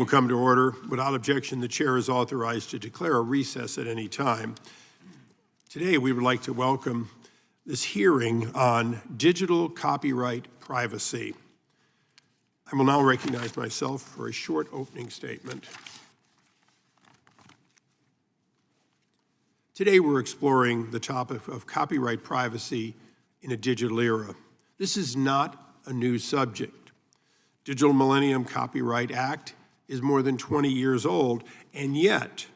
Will come to order. Without objection, the chair is authorized to declare a recess at any time. Today, we would like to welcome this hearing on digital copyright privacy. I will now recognize myself for a short opening statement. Today, we're exploring the topic of copyright privacy in a digital era. This is not a new subject. Digital Millennium Copyright Act is more than 20 years old, and yet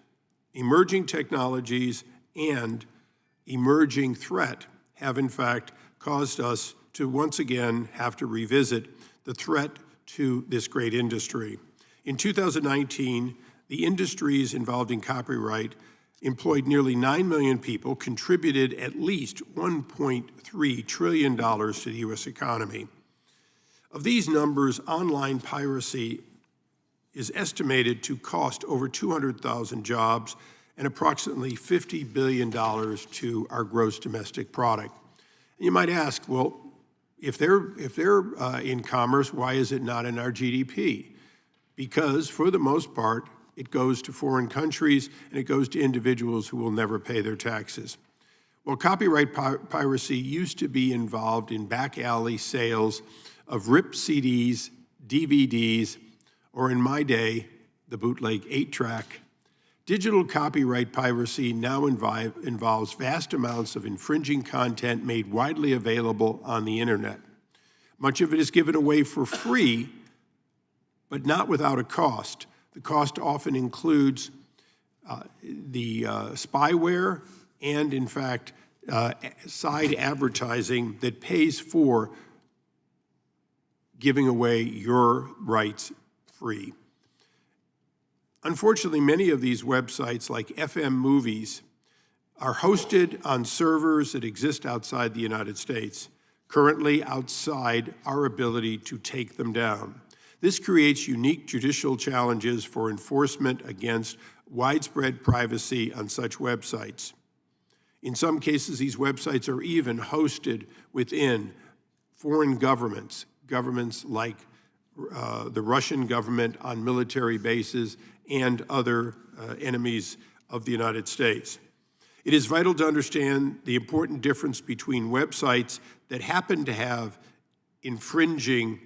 emerging technologies and emerging threat have in fact caused us to once again have to revisit the threat to this great industry. In 2019, the industries involved in copyright employed nearly 9 million people, contributed at least $1.3 trillion to the U.S. economy. Of these numbers, online piracy is estimated to cost over 200,000 jobs and approximately $50 billion to our gross domestic product. And you might ask, well, if they're in commerce, why is it not in our GDP? Because for the most part, it goes to foreign countries and it goes to individuals who will never pay their taxes. Well, copyright piracy used to be involved in back alley sales of ripped CDs, DVDs, or in my day, the bootleg 8-track. Digital copyright piracy now involves vast amounts of infringing content made widely available on the internet. Much of it is given away for free, but not without a cost. The cost often includes the spyware and, in fact, side advertising that pays for giving away your rights free. Unfortunately, many of these websites, like FM Movies, are hosted on servers that exist outside the United States, currently outside our ability to take them down. This creates unique judicial challenges for enforcement against widespread privacy on such websites. In some cases, these websites are even hosted within foreign governments like the Russian government on military bases and other enemies of the United States. It is vital to understand the important difference between websites that happen to have infringing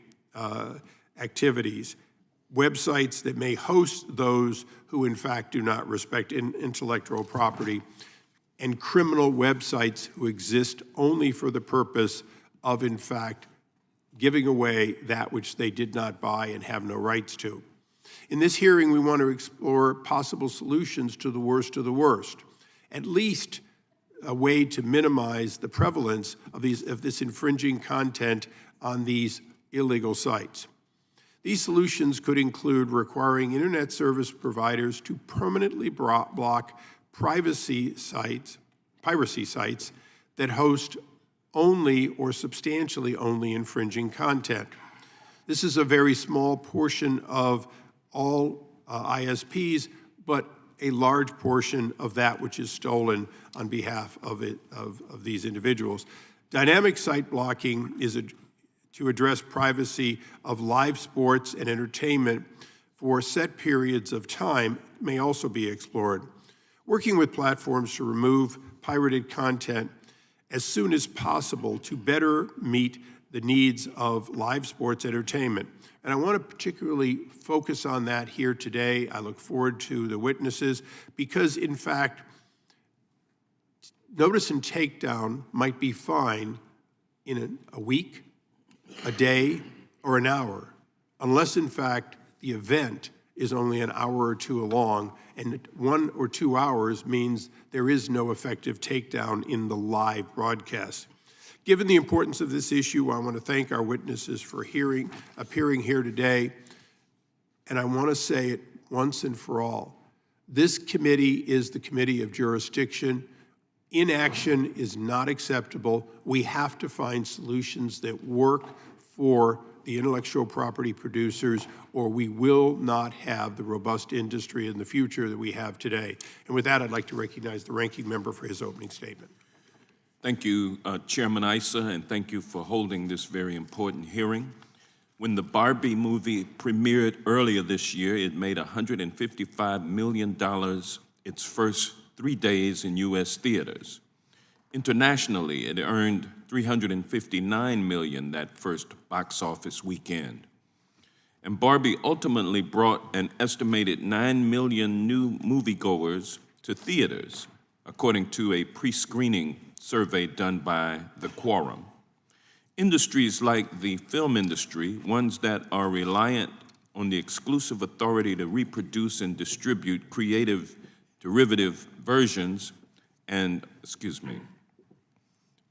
activities, websites that may host those who in fact do not respect intellectual property, and criminal websites who exist only for the purpose of in fact giving away that which they did not buy and have no rights to. In this hearing, we want to explore possible solutions to the worst, at least a way to minimize the prevalence of this infringing content on these illegal sites. These solutions could include requiring internet service providers to permanently block piracy sites that host only or substantially only infringing content. This is a very small portion of all ISPs, but a large portion of that which is stolen on behalf of these individuals. Dynamic site blocking is to address privacy of live sports and entertainment for set periods of time may also be explored. Working with platforms to remove pirated content as soon as possible to better meet the needs of live sports entertainment. And I want to particularly focus on that here today. I look forward to the witnesses because, in fact, notice and takedown might be fine in a week, a day, or an hour, unless, in fact, the event is only an hour or two long, and 1 or 2 hours means there is no effective takedown in the live broadcast. Given the importance of this issue, I want to thank our witnesses for appearing here today, and I want to say it once and for all. This committee is the committee of jurisdiction. Inaction is not acceptable. We have to find solutions that work for the intellectual property producers, or we will not have the robust industry in the future that we have today. And with that, I'd like to recognize the ranking member for his opening statement. Thank you, Chairman Issa, and thank you for holding this very important hearing. When the Barbie movie premiered earlier this year, it made $155 million its first 3 days in U.S. theaters. Internationally, it earned $359 million that first box office weekend. And Barbie ultimately brought an estimated 9 million new moviegoers to theaters, according to a pre-screening survey done by The Quorum. Industries like the film industry, ones that are reliant on the exclusive authority to reproduce and distribute creative derivative versions,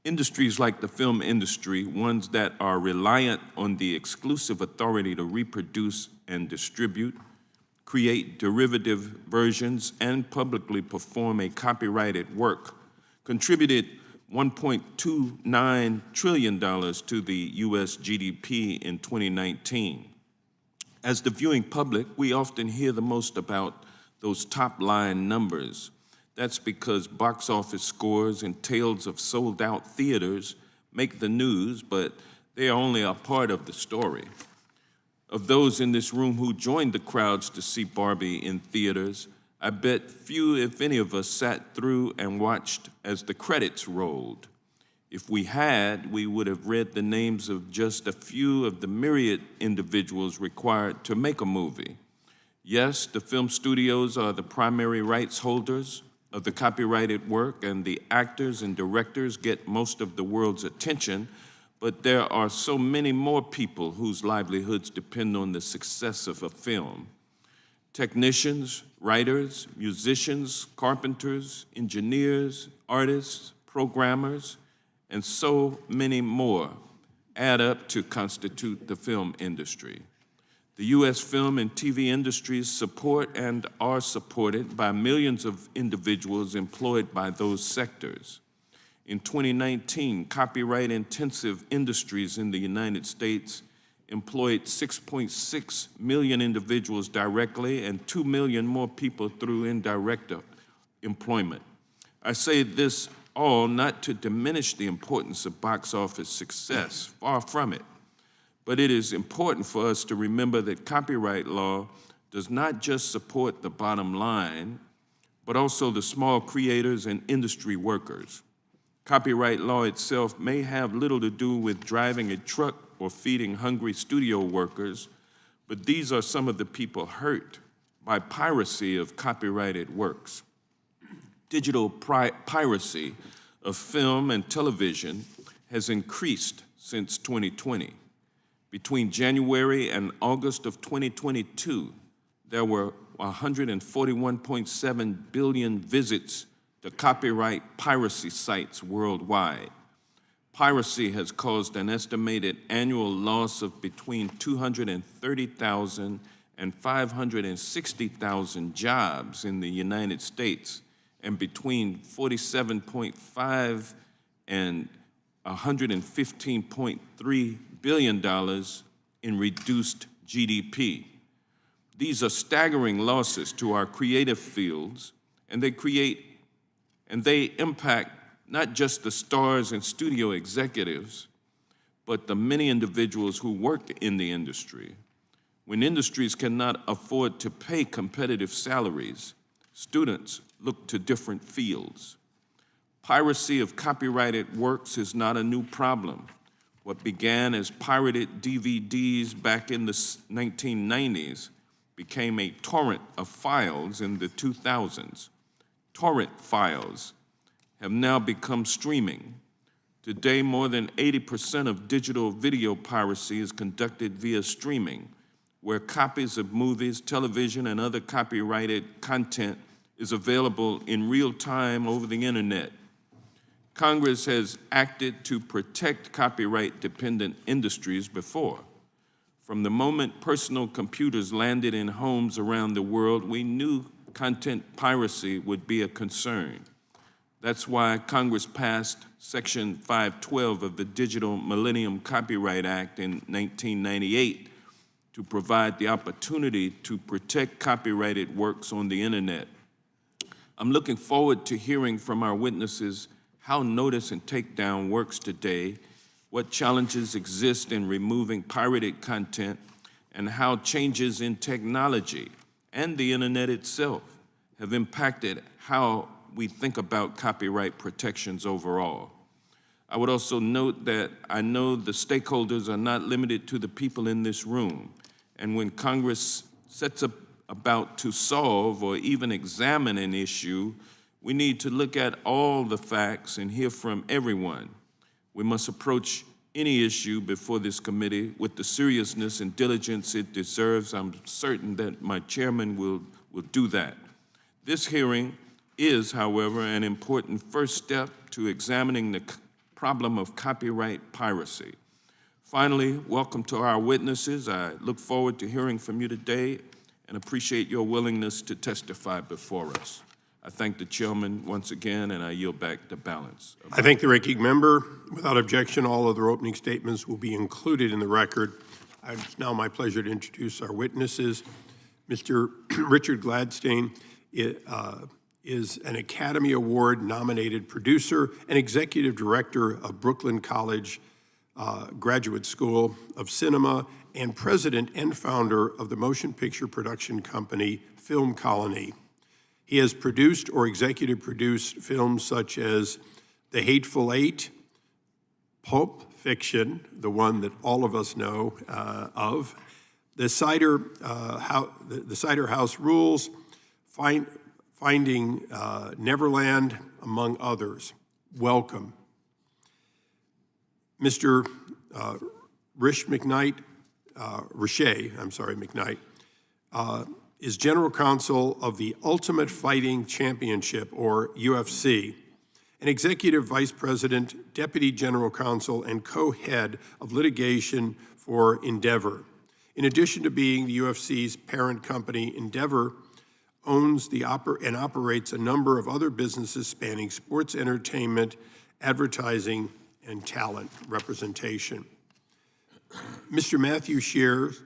industries like the film industry, ones that are reliant on the exclusive authority to reproduce and distribute, create derivative versions, and publicly perform a copyrighted work, contributed $1.29 trillion to the U.S. GDP in 2019. As the viewing public, we often hear the most about those top-line numbers. That's because box office scores and tales of sold-out theaters make the news, but they are only a part of the story. Of those in this room who joined the crowds to see Barbie in theaters, I bet few, if any of us, sat through and watched as the credits rolled. If we had, we would have read the names of just a few of the myriad individuals required to make a movie. Yes, the film studios are the primary rights holders of the copyrighted work, and the actors and directors get most of the world's attention, but there are so many more people whose livelihoods depend on the success of a film. Technicians, writers, musicians, carpenters, engineers, artists, programmers, and so many more add up to constitute the film industry. The U.S. film and TV industries support and are supported by millions of individuals employed by those sectors. In 2019, copyright-intensive industries in the United States employed 6.6 million individuals directly and 2 million more people through indirect employment. I say this all not to diminish the importance of box office success, far from it. But it is important for us to remember that copyright law does not just support the bottom line, but also the small creators and industry workers. Copyright law itself may have little to do with driving a truck or feeding hungry studio workers, but these are some of the people hurt by piracy of copyrighted works. Digital piracy of film and television has increased since 2020. Between January and August of 2022, there were 141.7 billion visits to copyright piracy sites worldwide. Piracy has caused an estimated annual loss of between 230,000 and 560,000 jobs in the United States, and between $47.5 and $115.3 billion in reduced GDP. These are staggering losses to our creative fields, and they impact not just the stars and studio executives, but the many individuals who work in the industry. When industries cannot afford to pay competitive salaries, students look to different fields. Piracy of copyrighted works is not a new problem. What began as pirated DVDs back in the 1990s became a torrent of files in the 2000s. Torrent files have now become streaming. Today, more than 80% of digital video piracy is conducted via streaming, where copies of movies, television, and other copyrighted content is available in real time over the internet. Congress has acted to protect copyright-dependent industries before. From the moment personal computers landed in homes around the world, we knew content piracy would be a concern. That's why Congress passed Section 512 of the Digital Millennium Copyright Act in 1998 to provide the opportunity to protect copyrighted works on the internet. I'm looking forward to hearing from our witnesses how notice and takedown works today what challenges exist in removing pirated content, and how changes in technology and the internet itself have impacted how we think about copyright protections overall. I would also note that I know the stakeholders are not limited to the people in this room, and when Congress sets about to solve or even examine an issue, we need to look at all the facts and hear from everyone. We must approach any issue before this committee with the seriousness and diligence it deserves. I'm certain that my chairman will do that. This hearing is, however, an important first step to examining the problem of copyright piracy. Finally, welcome to our witnesses. I look forward to hearing from you today and appreciate your willingness to testify before us. I thank the chairman once again, and I yield back the balance. I thank the ranking member. Without objection, all other opening statements will be included in the record. It's now my pleasure to introduce our witnesses. Mr. Richard Gladstein is an Academy Award nominated producer and executive director of Brooklyn College Graduate School of Cinema and president and founder of the motion picture production company Film Colony. He has produced or executive produced films such as The Hateful Eight, Pulp Fiction, the one that all of us know of, The Cider House Rules, Finding Neverland, among others. Welcome. Mr. Rish McKnight, McKnight, is General Counsel of the Ultimate Fighting Championship, or UFC, and Executive Vice President, Deputy General Counsel, and co-head of litigation for Endeavor. In addition to being the UFC's parent company, Endeavor owns and operates a number of other businesses spanning sports, entertainment, advertising, and talent representation. Mr. Matthew Shears.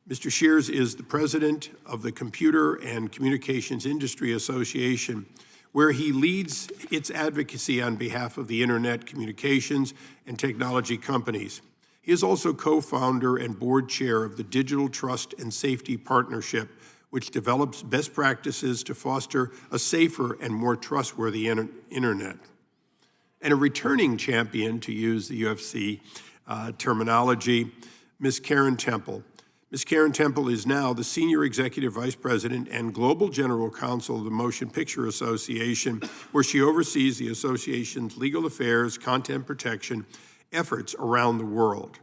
Mr. Shears is the president of the Computer and Communications Industry Association, where he leads its advocacy on behalf of the internet, communications, and technology companies. He is also co-founder and board chair of the Digital Trust and Safety Partnership, which develops best practices to foster a safer and more trustworthy internet. And a returning champion, to use the UFC terminology, Ms. Karen Temple. Ms. Karen Temple is now the Senior Executive Vice President and Global General Counsel of the Motion Picture Association, where she oversees the association's legal affairs, content protection efforts around the world.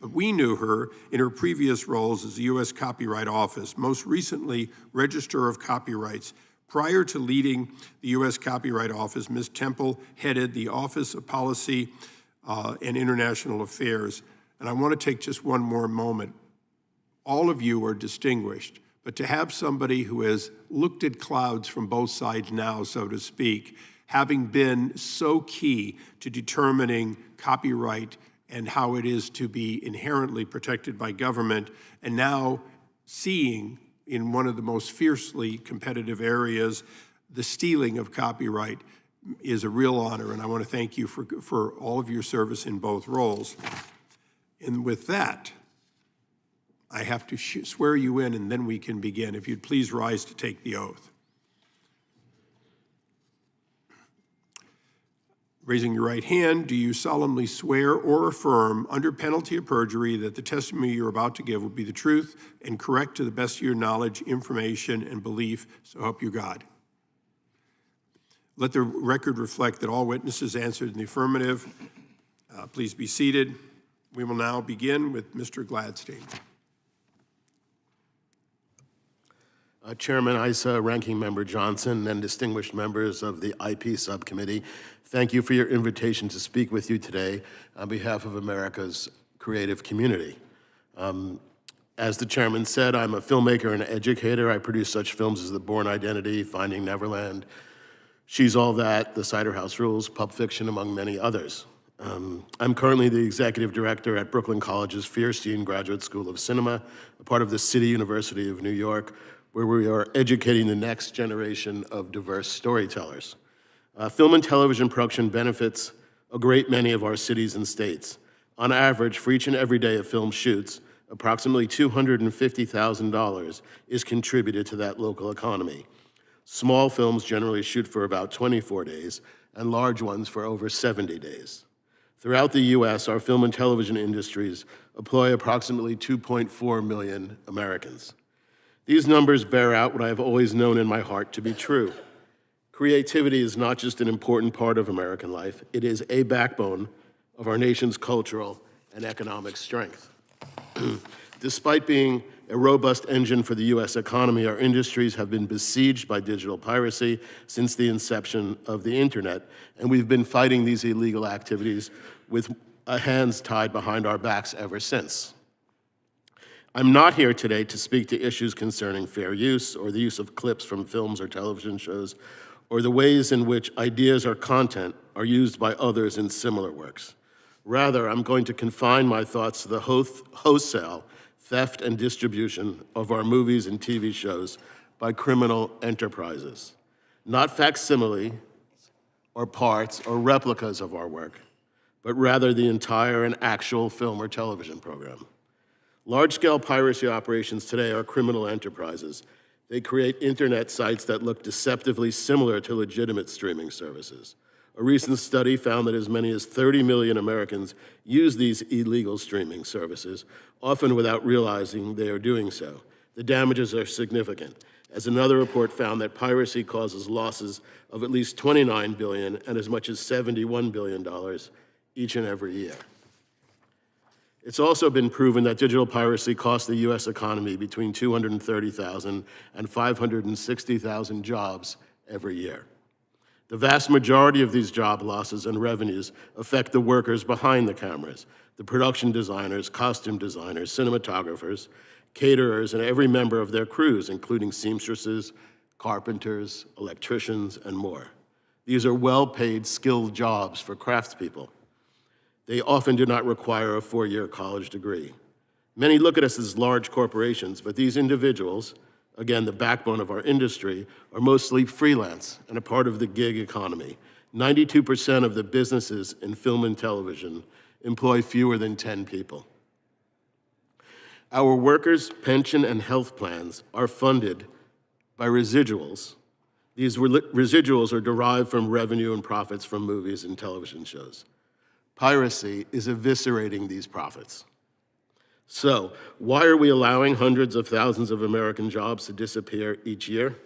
But we knew her in her previous roles as the U.S. Copyright Office, most recently Register of Copyrights. Prior to leading the U.S. Copyright Office, Ms. Temple headed the Office of Policy and International Affairs. And I want to take just one more moment. All of you are distinguished, but to have somebody who has looked at clouds from both sides now, so to speak, having been so key to determining copyright and how it is to be inherently protected by government, and now seeing in one of the most fiercely competitive areas the stealing of copyright is a real honor, and I want to thank you for all of your service in both roles. And with that, I have to swear you in, and then we can begin. If you'd please rise to take the oath. Raising your right hand, do you solemnly swear or affirm, under penalty of perjury, that the testimony you're about to give will be the truth and correct to the best of your knowledge, information, and belief, so help you God? Let the record reflect that all witnesses answered in the affirmative. Please be seated. We will now begin with Mr. Gladstein. Chairman Issa, Ranking Member Johnson, and distinguished members of the IP Subcommittee, thank you for your invitation to speak with you today on behalf of America's creative community. As the chairman said, I'm a filmmaker and educator. I produce such films as The Bourne Identity, Finding Neverland, She's All That, The Cider House Rules, Pulp Fiction, among many others. I'm currently the executive director at Brooklyn College's Fierstein Graduate School of Cinema, a part of the City University of New York, where we are educating the next generation of diverse storytellers. Film and television production benefits a great many of our cities and states. On average, for each and every day a film shoots, approximately $250,000 is contributed to that local economy. Small films generally shoot for about 24 days, and large ones for over 70 days. Throughout the U.S., our film and television industries employ approximately 2.4 million Americans. These numbers bear out what I have always known in my heart to be true. Creativity is not just an important part of American life, it is a backbone of our nation's cultural and economic strength. Despite being a robust engine for the U.S. economy, our industries have been besieged by digital piracy since the inception of the internet, and we've been fighting these illegal activities with our hands tied behind our backs ever since. I'm not here today to speak to issues concerning fair use or the use of clips from films or television shows, or the ways in which ideas or content are used by others in similar works. Rather, I'm going to confine my thoughts to the wholesale theft and distribution of our movies and TV shows by criminal enterprises, not facsimile or parts or replicas of our work, but rather the entire and actual film or television program. Large-scale piracy operations today are criminal enterprises. They create internet sites that look deceptively similar to legitimate streaming services. A recent study found that as many as 30 million Americans use these illegal streaming services, often without realizing they are doing so. The damages are significant, as another report found that piracy causes losses of at least $29 billion and as much as $71 billion each and every year. It's also been proven that digital piracy costs the U.S. economy between 230,000 and 560,000 jobs every year. The vast majority of these job losses and revenues affect the workers behind the cameras, the production designers, costume designers, cinematographers, caterers, and every member of their crews, including seamstresses, carpenters, electricians, and more. These are well-paid, skilled jobs for craftspeople. They often do not require a 4-year college degree. Many look at us as large corporations, but these individuals, again, the backbone of our industry, are mostly freelance and a part of the gig economy. 92% of the businesses in film and television employ fewer than 10 people. Our workers' pension and health plans are funded by residuals. These residuals are derived from revenue and profits from movies and television shows. Piracy is eviscerating these profits. So, why are we allowing hundreds of thousands of American jobs to disappear each year?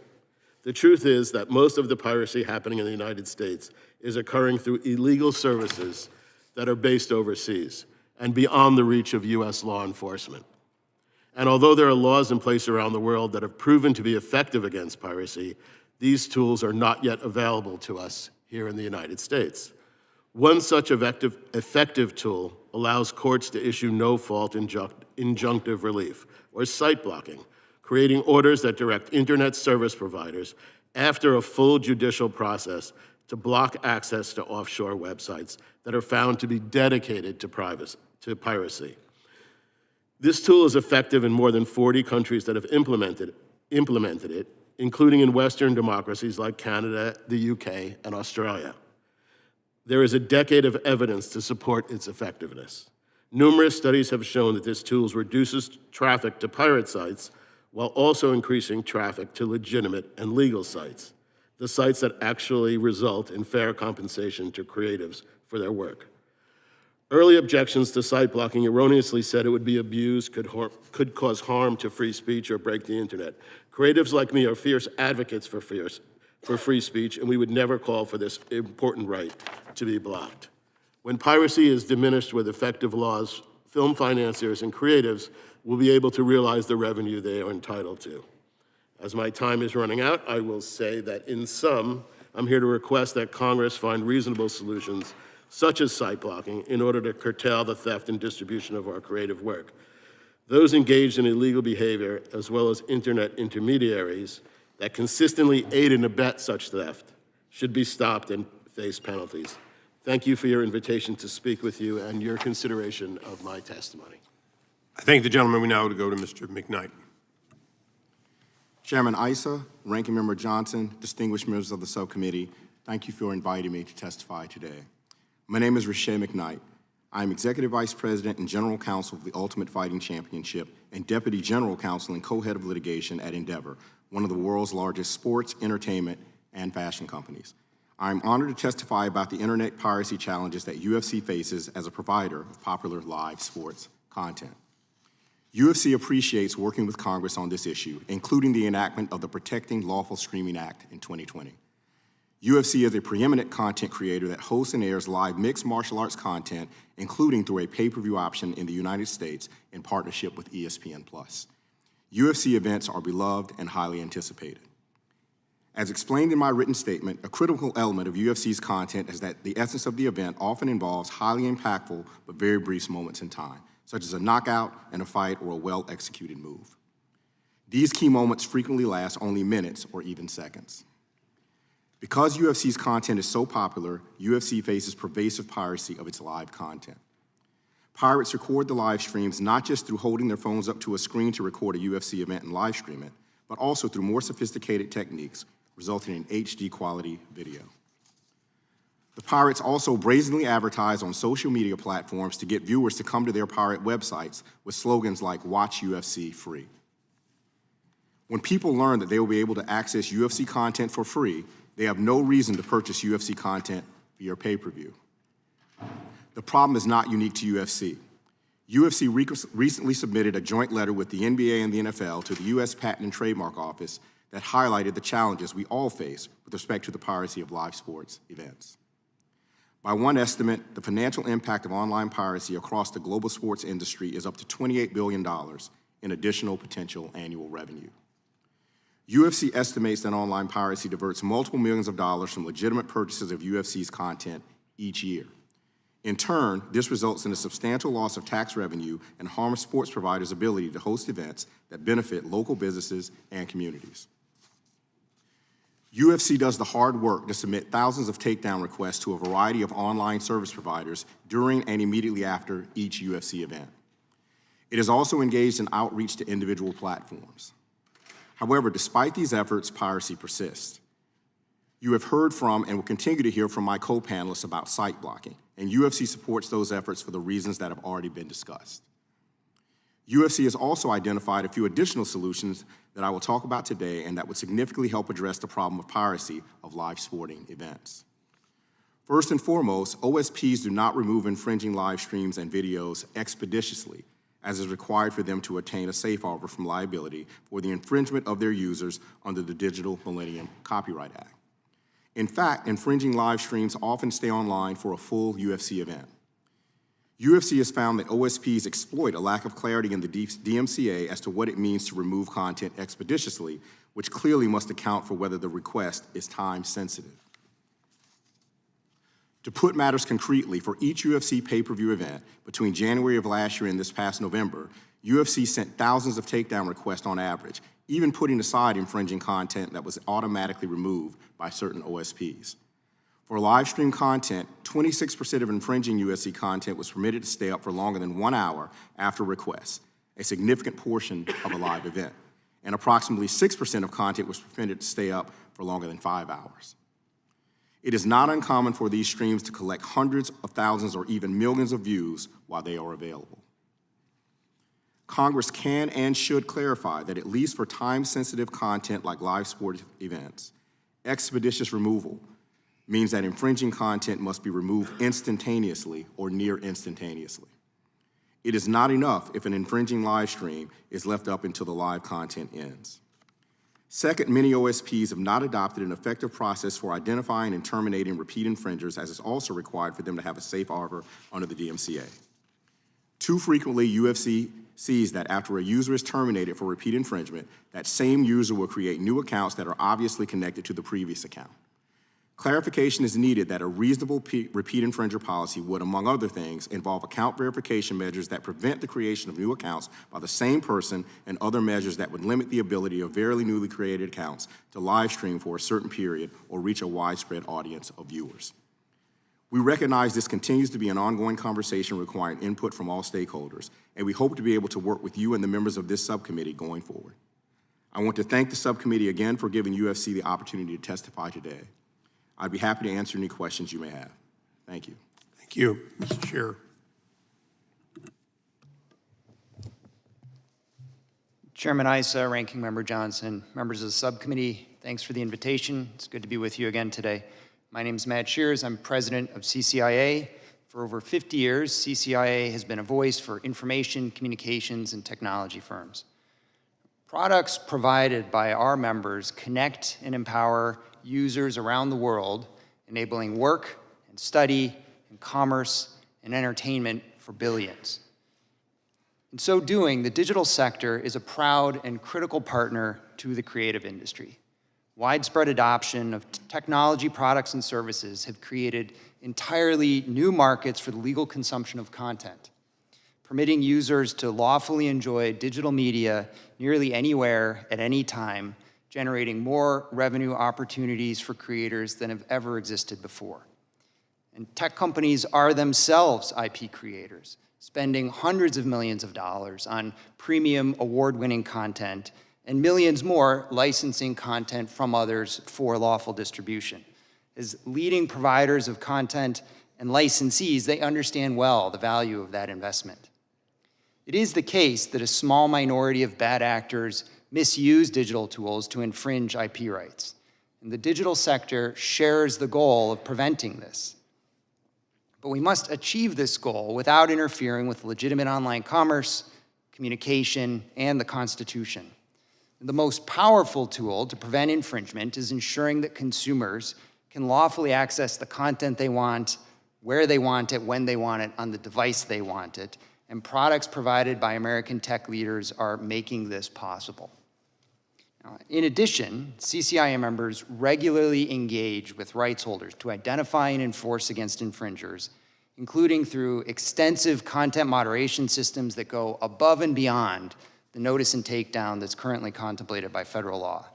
The truth is that most of the piracy happening in the United States is occurring through illegal services that are based overseas and beyond the reach of U.S. law enforcement. And although there are laws in place around the world that have proven to be effective against piracy, these tools are not yet available to us here in the United States. One such effective tool allows courts to issue no-fault injunctive relief, or site blocking, creating orders that direct internet service providers, after a full judicial process, to block access to offshore websites that are found to be dedicated to piracy. This tool is effective in more than 40 countries that have implemented it, including in Western democracies like Canada, the UK, and Australia. There is a decade of evidence to support its effectiveness. Numerous studies have shown that this tool reduces traffic to pirate sites while also increasing traffic to legitimate and legal sites, the sites that actually result in fair compensation to creatives for their work. Early objections to site blocking erroneously said it would be abused, could cause harm to free speech, or break the internet. Creatives like me are fierce advocates for free speech, and we would never call for this important right to be blocked. When piracy is diminished with effective laws, film financiers and creatives will be able to realize the revenue they are entitled to. As my time is running out, I will say that in sum, I'm here to request that Congress find reasonable solutions, such as site blocking, in order to curtail the theft and distribution of our creative work. Those engaged in illegal behavior, as well as internet intermediaries that consistently aid and abet such theft, should be stopped and face penalties. Thank you for your invitation to speak with you and your consideration of my testimony. I thank the gentleman. We now go to Mr. McKnight. Chairman Issa, Ranking Member Johnson, distinguished members of the subcommittee, thank you for inviting me to testify today. My name is Rashay McKnight. I am Executive Vice President and General Counsel of the Ultimate Fighting Championship and Deputy General Counsel and Co-Head of Litigation at Endeavor, one of the world's largest sports, entertainment, and fashion companies. I am honored to testify about the internet piracy challenges that UFC faces as a provider of popular live sports content. UFC appreciates working with Congress on this issue, including the enactment of the Protecting Lawful Streaming Act in 2020. UFC is a preeminent content creator that hosts and airs live mixed martial arts content, including through a pay-per-view option in the United States in partnership with ESPN+. UFC events are beloved and highly anticipated. As explained in my written statement, a critical element of UFC's content is that the essence of the event often involves highly impactful but very brief moments in time, such as a knockout in a fight or a well-executed move. These key moments frequently last only minutes or even seconds. Because UFC's content is so popular, UFC faces pervasive piracy of its live content. Pirates record the live streams not just through holding their phones up to a screen to record a UFC event and live stream it, but also through more sophisticated techniques, resulting in HD quality video. The pirates also brazenly advertise on social media platforms to get viewers to come to their pirate websites with slogans like "Watch UFC free." When people learn that they will be able to access UFC content for free, they have no reason to purchase UFC content via pay-per-view. The problem is not unique to UFC. UFC recently submitted a joint letter with the NBA and the NFL to the U.S. Patent and Trademark Office that highlighted the challenges we all face with respect to the piracy of live sports events. By one estimate, the financial impact of online piracy across the global sports industry is up to $28 billion in additional potential annual revenue. UFC estimates that online piracy diverts multiple millions of dollars from legitimate purchases of UFC's content each year. In turn, this results in a substantial loss of tax revenue and harms sports providers' ability to host events that benefit local businesses and communities. UFC does the hard work to submit thousands of takedown requests to a variety of online service providers during and immediately after each UFC event. It is also engaged in outreach to individual platforms. However, despite these efforts, piracy persists. You have heard from and will continue to hear from my co-panelists about site blocking, and UFC supports those efforts for the reasons that have already been discussed. UFC has also identified a few additional solutions that I will talk about today and that would significantly help address the problem of piracy of live sporting events. First and foremost, OSPs do not remove infringing live streams and videos expeditiously, as is required for them to attain a safe harbor from liability for the infringement of their users under the Digital Millennium Copyright Act. In fact, infringing live streams often stay online for a full UFC event. UFC has found that OSPs exploit a lack of clarity in the DMCA as to what it means to remove content expeditiously, which clearly must account for whether the request is time sensitive. To put matters concretely, for each UFC pay-per-view event between January of last year and this past November, UFC sent thousands of takedown requests on average, even putting aside infringing content that was automatically removed by certain OSPs. For live stream content, 26% of infringing UFC content was permitted to stay up for longer than 1 hour after request, a significant portion of a live event, and approximately 6% of content was permitted to stay up for longer than 5 hours. It is not uncommon for these streams to collect hundreds of thousands or even millions of views while they are available. Congress can and should clarify that at least for time-sensitive content like live sports events, expeditious removal means that infringing content must be removed instantaneously or near instantaneously. It is not enough if an infringing live stream is left up until the live content ends. Second, many OSPs have not adopted an effective process for identifying and terminating repeat infringers, as is also required for them to have a safe harbor under the DMCA. Too frequently, UFC sees that after a user is terminated for repeat infringement, that same user will create new accounts that are obviously connected to the previous account. Clarification is needed that a reasonable repeat infringer policy would, among other things, involve account verification measures that prevent the creation of new accounts by the same person and other measures that would limit the ability of very newly created accounts to live stream for a certain period or reach a widespread audience of viewers. We recognize this continues to be an ongoing conversation requiring input from all stakeholders, and we hope to be able to work with you and the members of this subcommittee going forward. I want to thank the subcommittee again for giving UFC the opportunity to testify today. I'd be happy to answer any questions you may have. Thank you. Thank you, Mr. Chair. Chairman Issa, Ranking Member Johnson, members of the subcommittee, thanks for the invitation. It's good to be with you again today. My name is Matt Shears. I'm president of CCIA. For over 50 years, CCIA has been a voice for information, communications, and technology firms. Products provided by our members connect and empower users around the world, enabling work and study and commerce and entertainment for billions. In so doing, the digital sector is a proud and critical partner to the creative industry. Widespread adoption of technology products and services have created entirely new markets for the legal consumption of content, permitting users to lawfully enjoy digital media nearly anywhere at any time, generating more revenue opportunities for creators than have ever existed before. And tech companies are themselves IP creators, spending hundreds of millions of dollars on premium award-winning content and millions more licensing content from others for lawful distribution. As leading providers of content and licensees, they understand well the value of that investment. It is the case that a small minority of bad actors misuse digital tools to infringe IP rights, and the digital sector shares the goal of preventing this. But we must achieve this goal without interfering with legitimate online commerce, communication, and the Constitution. The most powerful tool to prevent infringement is ensuring that consumers can lawfully access the content they want, where they want it, when they want it, on the device they want it, and products provided by American tech leaders are making this possible. Now, in addition, CCIA members regularly engage with rights holders to identify and enforce against infringers, including through extensive content moderation systems that go above and beyond the notice and takedown that's currently contemplated by federal law.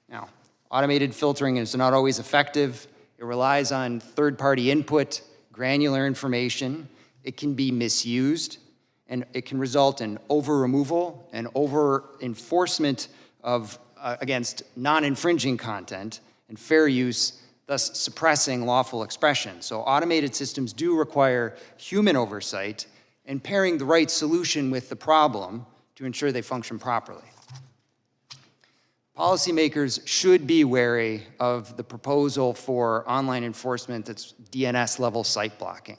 Now, automated filtering is not always effective. It relies on third-party input, granular information. It can be misused, and it can result in over-removal and over-enforcement of against non-infringing content and fair use, thus suppressing lawful expression. So automated systems do require human oversight and pairing the right solution with the problem to ensure they function properly. Policymakers should be wary of the proposal for online enforcement that's DNS-level site blocking.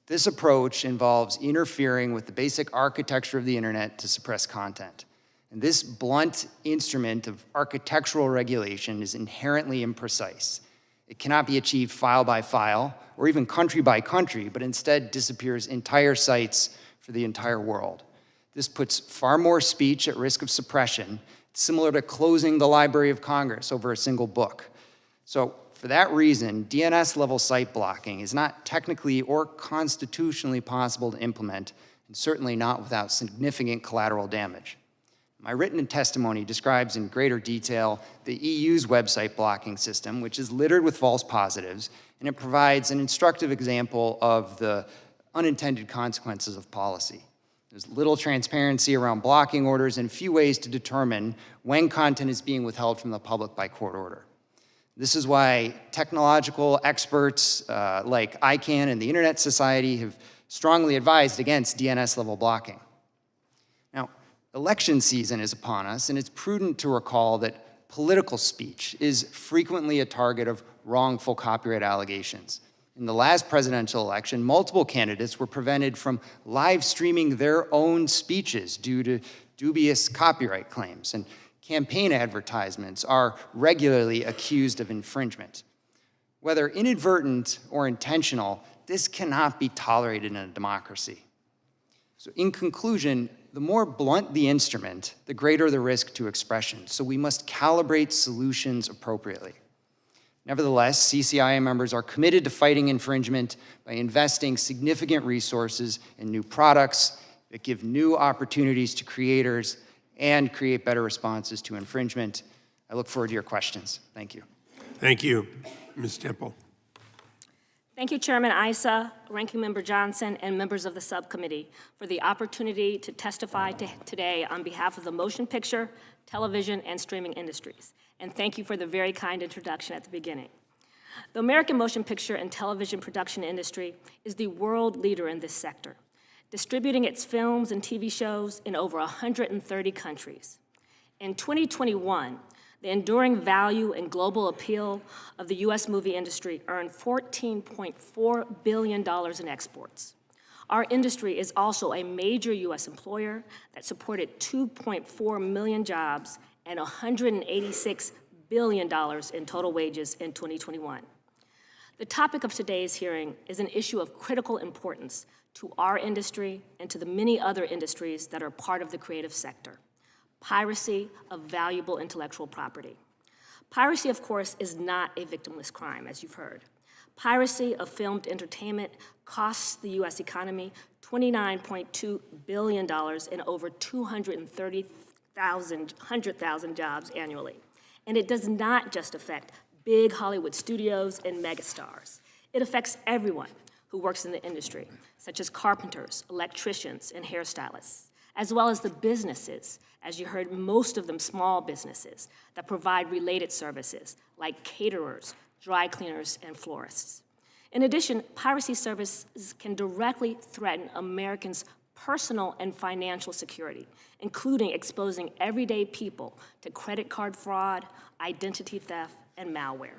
This approach involves interfering with the basic architecture of the internet to suppress content. And this blunt instrument of architectural regulation is inherently imprecise. It cannot be achieved file by file or even country by country, but instead disappears entire sites for the entire world. This puts far more speech at risk of suppression, similar to closing the Library of Congress over a single book. So for that reason, DNS-level site blocking is not technically or constitutionally possible to implement, and certainly not without significant collateral damage. My written testimony describes in greater detail the EU's website blocking system, which is littered with false positives, and it provides an instructive example of the unintended consequences of policy. There's little transparency around blocking orders and few ways to determine when content is being withheld from the public by court order. This is why technological experts like ICANN and the Internet Society have strongly advised against DNS-level blocking. Now, election season is upon us, and it's prudent to recall that political speech is frequently a target of wrongful copyright allegations. In the last presidential election, multiple candidates were prevented from live streaming their own speeches due to dubious copyright claims, and campaign advertisements are regularly accused of infringement. Whether inadvertent or intentional, this cannot be tolerated in a democracy. So in conclusion, the more blunt the instrument, the greater the risk to expression. So we must calibrate solutions appropriately. Nevertheless, CCIA members are committed to fighting infringement by investing significant resources in new products that give new opportunities to creators and create better responses to infringement. I look forward to your questions. Thank you. Thank you. Ms. Temple. Thank you, Chairman Issa, Ranking Member Johnson, and members of the subcommittee for the opportunity to testify today on behalf of the motion picture, television, and streaming industries. And thank you for the very kind introduction at the beginning. The American motion picture and television production industry is the world leader in this sector, distributing its films and TV shows in over 130 countries. In 2021, the enduring value and global appeal of the U.S. movie industry earned $14.4 billion in exports. Our industry is also a major U.S. employer that supported 2.4 million jobs and $186 billion in total wages in 2021. The topic of today's hearing is an issue of critical importance to our industry and to the many other industries that are part of the creative sector: piracy of valuable intellectual property. Piracy, of course, is not a victimless crime, as you've heard. Piracy of filmed entertainment costs the U.S. economy $29.2 billion and over 100,000 jobs annually. And it does not just affect big Hollywood studios and megastars. It affects everyone who works in the industry, such as carpenters, electricians, and hairstylists, as well as the businesses, as you heard, most of them small businesses, that provide related services, like caterers, dry cleaners, and florists. In addition, piracy services can directly threaten Americans' personal and financial security, including exposing everyday people to credit card fraud, identity theft, and malware.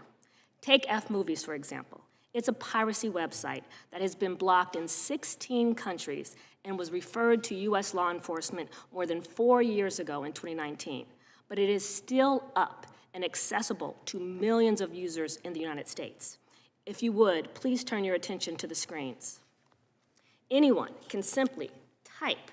Take F Movies, for example. It's a piracy website that has been blocked in 16 countries and was referred to U.S. law enforcement more than 4 years ago in 2019. But it is still up and accessible to millions of users in the United States. If you would, please turn your attention to the screens. Anyone can simply type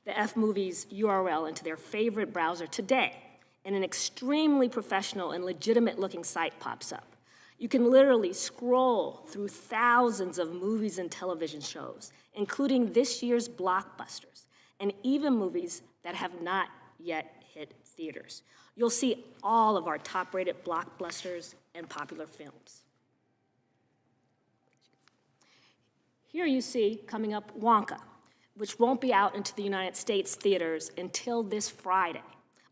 the F Movies URL into their favorite browser today, and an extremely professional and legitimate-looking site pops up. You can literally scroll through thousands of movies and television shows, including this year's blockbusters, and even movies that have not yet hit theaters. You'll see all of our top-rated blockbusters and popular films. Here you see, coming up, Wonka, which won't be out into the United States theaters until this Friday,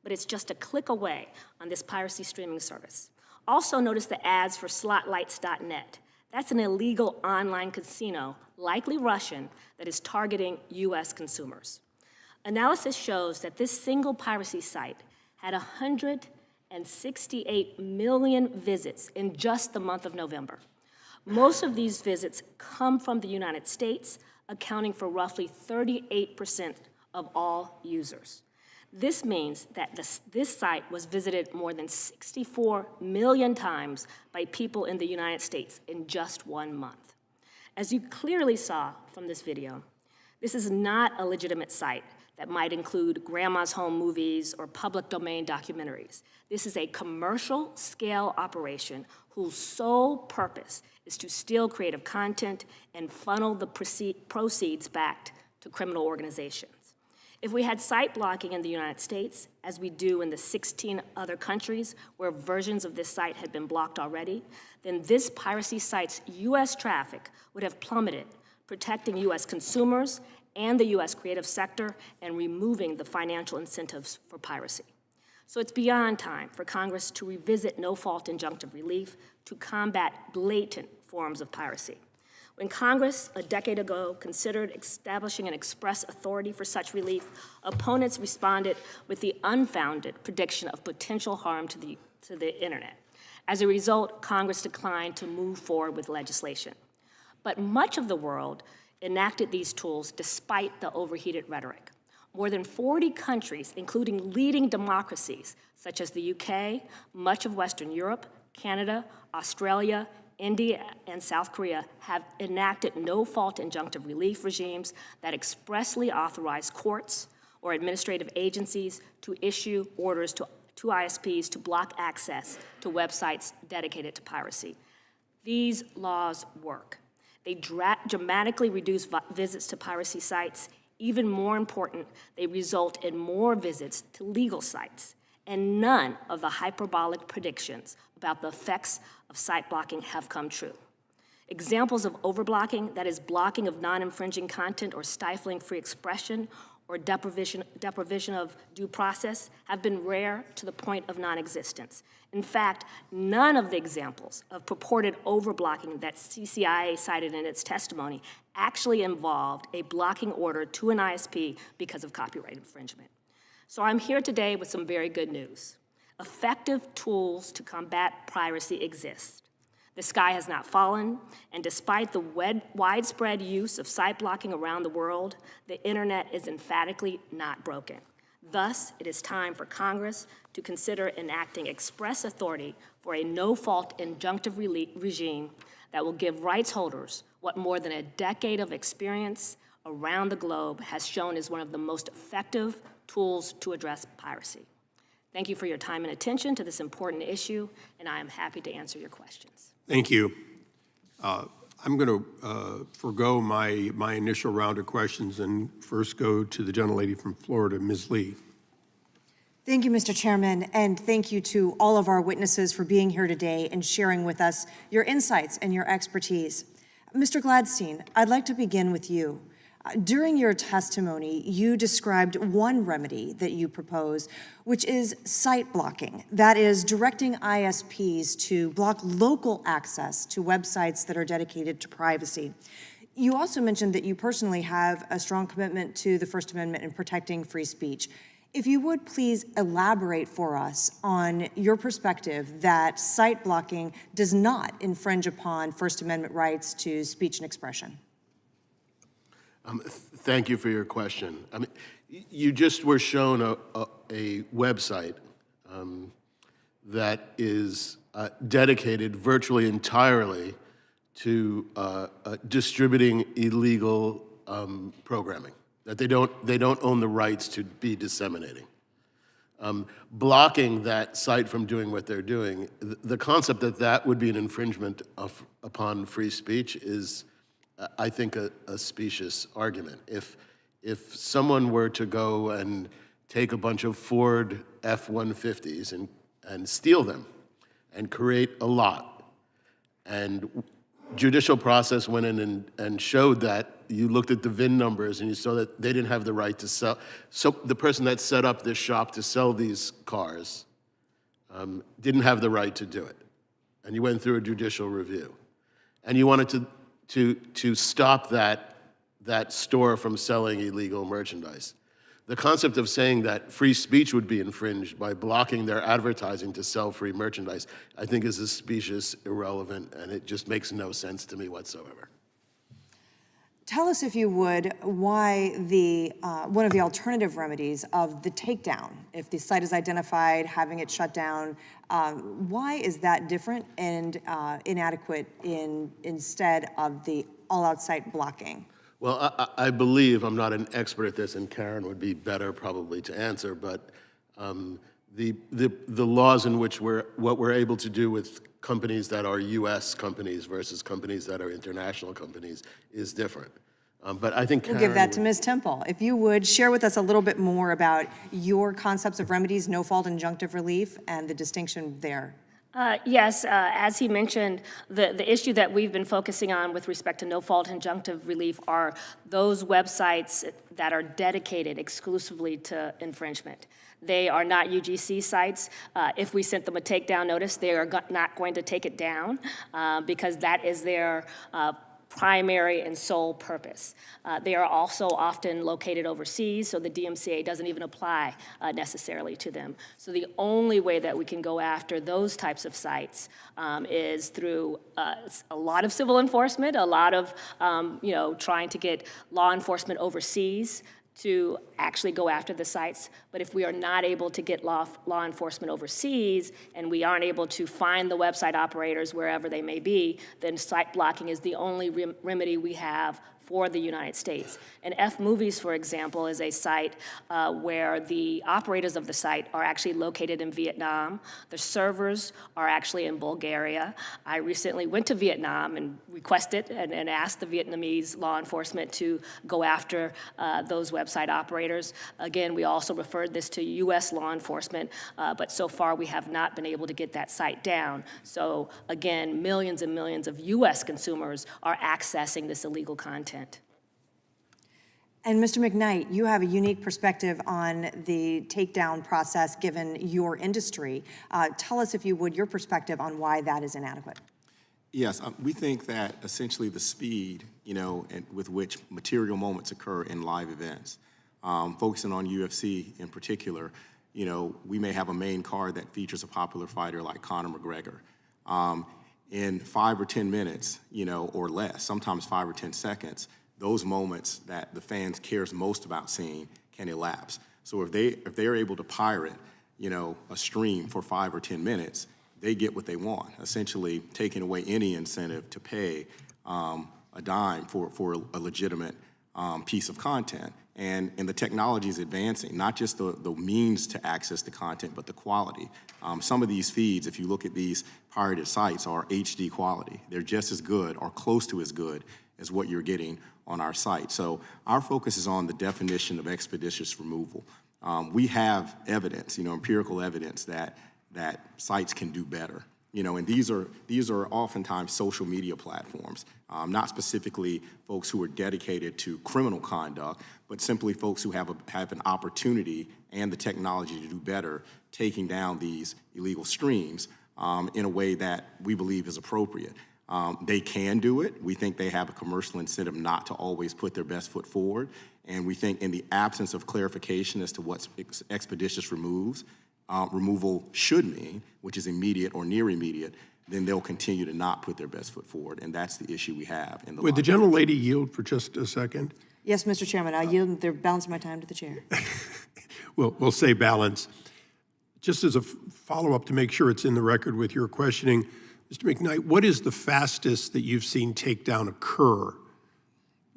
but it's just a click away on this piracy streaming service. Also notice the ads for slotlights.net. That's an illegal online casino, likely Russian, that is targeting US consumers. Analysis shows that this single piracy site had 168 million visits in just the month of November. Most of these visits come from the United States, accounting for roughly 38% of all users. This means that this site was visited more than 64 million times by people in the United States in just 1 month. As you clearly saw from this video, this is not a legitimate site that might include Grandma's Home movies or public domain documentaries. This is a commercial scale operation whose sole purpose is to steal creative content and funnel the proceeds back to criminal organizations. If we had site blocking in the United States, as we do in the 16 other countries where versions of this site had been blocked already, then this piracy site's US traffic would have plummeted, protecting US consumers and the US creative sector and removing the financial incentives for piracy. So it's beyond time for Congress to revisit no-fault injunctive relief to combat blatant forms of piracy. When Congress, a decade ago, considered establishing an express authority for such relief, opponents responded with the unfounded prediction of potential harm to the internet. As a result, Congress declined to move forward with legislation. But much of the world enacted these tools despite the overheated rhetoric. More than 40 countries, including leading democracies such as the UK, much of Western Europe, Canada, Australia, India, and South Korea, have enacted no-fault injunctive relief regimes that expressly authorize courts or administrative agencies to issue orders to ISPs to block access to websites dedicated to piracy. These laws work. They dramatically reduce visits to piracy sites. Even more important, they result in more visits to legal sites. And none of the hyperbolic predictions about the effects of site blocking have come true. Examples of overblocking, that is blocking of non-infringing content or stifling free expression or deprivation of due process, have been rare to the point of non-existence. In fact, none of the examples of purported overblocking that CCIA cited in its testimony actually involved a blocking order to an ISP because of copyright infringement. So I'm here today with some very good news. Effective tools to combat piracy exist. The sky has not fallen, and despite the widespread use of site blocking around the world, the internet is emphatically not broken. Thus, it is time for Congress to consider enacting express authority for a no-fault injunctive regime that will give rights holders what more than a decade of experience around the globe has shown is one of the most effective tools to address piracy. Thank you for your time and attention to this important issue, and I am happy to answer your questions. Thank you. I'm going to forego my initial round of questions and first go to the gentlelady from Florida, Ms. Lee. Thank you, Mr. Chairman, and thank you to all of our witnesses for being here today and sharing with us your insights and your expertise. Mr. Gladstein, I'd like to begin with you. During your testimony, you described one remedy that you propose, which is site blocking. That is, directing ISPs to block local access to websites that are dedicated to privacy. You also mentioned that you personally have a strong commitment to the First Amendment and protecting free speech. If you would please elaborate for us on your perspective that site blocking does not infringe upon First Amendment rights to speech and expression. Thank you for your question. I mean, you just were shown a website that is dedicated virtually entirely to distributing illegal programming that they don't own the rights to be disseminating. Blocking that site from doing what they're doing, the concept that that would be an infringement upon free speech is, I think, a specious argument. If someone were to go and take a bunch of Ford F-150s and steal them and create a lot, and judicial process went in and showed that you looked at the VIN numbers and you saw that they didn't have the right to sell. So the person that set up this shop to sell these cars didn't have the right to do it. And you went through a judicial review. And you wanted to stop that store from selling illegal merchandise. The concept of saying that free speech would be infringed by blocking their advertising to sell free merchandise, I think is a specious, irrelevant, and it just makes no sense to me whatsoever. Tell us, if you would, why one of the alternative remedies of the takedown, if the site is identified, having it shut down, why is that different and inadequate instead of the all-out site blocking? Well, I believe, I'm not an expert at this, and Karen would be better probably to answer, but the laws in which what we're able to do with companies that are U.S. companies versus companies that are international companies is different. But I think Karen We'll give that to Ms. Temple. If you would, share with us a little bit more about your concepts of remedies, no-fault injunctive relief, and the distinction there. Yes, as he mentioned, the issue that we've been focusing on with respect to no-fault injunctive relief are those websites that are dedicated exclusively to infringement. They are not UGC sites. If we sent them a takedown notice, they are not going to take it down because that is their primary and sole purpose. They are also often located overseas, so the DMCA doesn't even apply necessarily to them. So the only way that we can go after those types of sites is through a lot of civil enforcement, a lot of trying to get law enforcement overseas to actually go after the sites. But if we are not able to get law enforcement overseas and we aren't able to find the website operators wherever they may be, then site blocking is the only remedy we have for the United States. And F Movies, for example, is a site where the operators of the site are actually located in Vietnam. The servers are actually in Bulgaria. I recently went to Vietnam and requested and asked the Vietnamese law enforcement to go after those website operators. Again, we also referred this to U.S. law enforcement, but so far we have not been able to get that site down. So again, millions and millions of U.S. consumers are accessing this illegal content. And Mr. McKnight, you have a unique perspective on the takedown process given your industry. Tell us, if you would, your perspective on why that is inadequate. Yes, we think that essentially the speed, and with which material moments occur in live events Focusing on UFC in particular, you know, we may have a main card that features a popular fighter like Conor McGregor. In 5 or 10 minutes, you know, or less, sometimes 5 or 10 seconds, those moments that the fans cares most about seeing can elapse. So if they are able to pirate, you know, a stream for 5 or 10 minutes, they get what they want, essentially taking away any incentive to pay a dime for a legitimate piece of content. And the technology is advancing, not just the means to access the content, but the quality. Some of these feeds, if you look at these pirated sites, are HD quality. They're just as good or close to as good as what you're getting on our site. So our focus is on the definition of expeditious removal. We have evidence, you know, empirical evidence that sites can do better. You know, and these are oftentimes social media platforms, not specifically folks who are dedicated to criminal conduct, but simply folks who have an opportunity and the technology to do better, taking down these illegal streams in a way that we believe is appropriate. They can do it. We think they have a commercial incentive not to always put their best foot forward, and we think in the absence of clarification as to what expeditious removal should mean, which is immediate or near immediate, then they'll continue to not put their best foot forward, and that's the issue we have. Would the gentlelady yield for just a second? Yes, Mr. Chairman, I yield the balance of my time to the chair. We'll say balance. Just as a follow-up to make sure it's in the record with your questioning, Mr. McKnight, what is the fastest that you've seen takedown occur?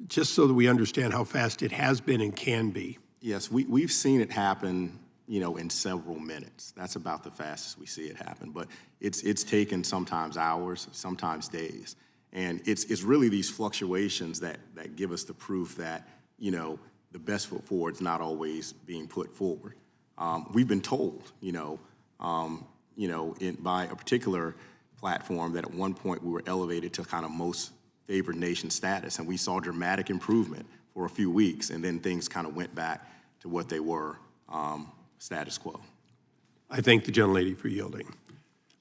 Just so that we understand how fast it has been and can be. Yes, we've seen it happen, you know, in several minutes. That's about the fastest we see it happen. But it's taken sometimes hours, sometimes days. And it's really these fluctuations that give us the proof that, you know, the best foot forward is not always being put forward. We've been told, by a particular platform that at one point we were elevated to kind of most favored nation status, and we saw dramatic improvement for a few weeks, and then things kind of went back to what they were, status quo. I thank the gentlelady for yielding.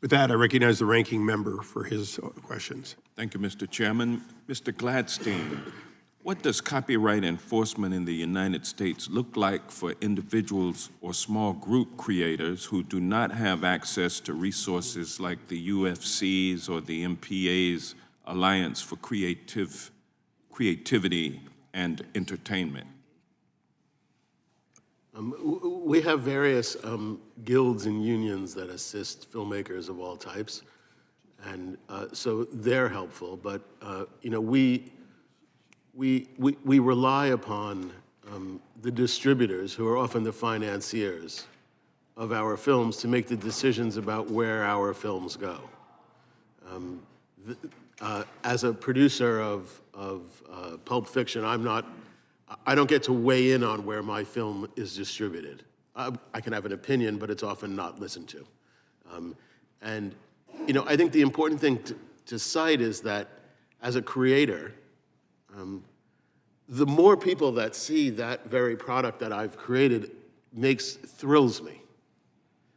With that, I recognize the ranking member for his questions. Thank you, Mr. Chairman. Mr. Gladstein, what does copyright enforcement in the United States look like for individuals or small group creators who do not have access to resources like the UFC's or the MPA's Alliance for Creativity and Entertainment? We have various guilds and unions that assist filmmakers of all types, and so they're helpful. But we rely upon the distributors, who are often the financiers of our films, to make the decisions about where our films go. As a producer of Pulp Fiction, I don't get to weigh in on where my film is distributed. I can have an opinion, but it's often not listened to. I think the important thing to cite is that as a creator, the more people that see that very product that I've created thrills me.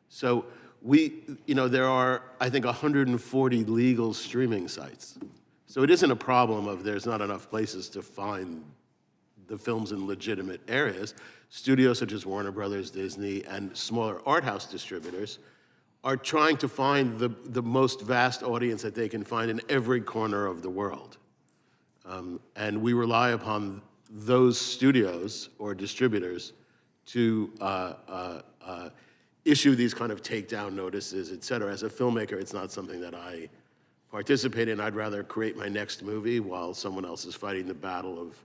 So there are, I think, 140 legal streaming sites. So it isn't a problem of there's not enough places to find the films in legitimate areas. Studios such as Warner Brothers, Disney, and smaller art house distributors are trying to find the most vast audience that they can find in every corner of the world. And we rely upon those studios or distributors to issue these kind of takedown notices, et cetera. As a filmmaker, it's not something that I participate in. I'd rather create my next movie while someone else is fighting the battle of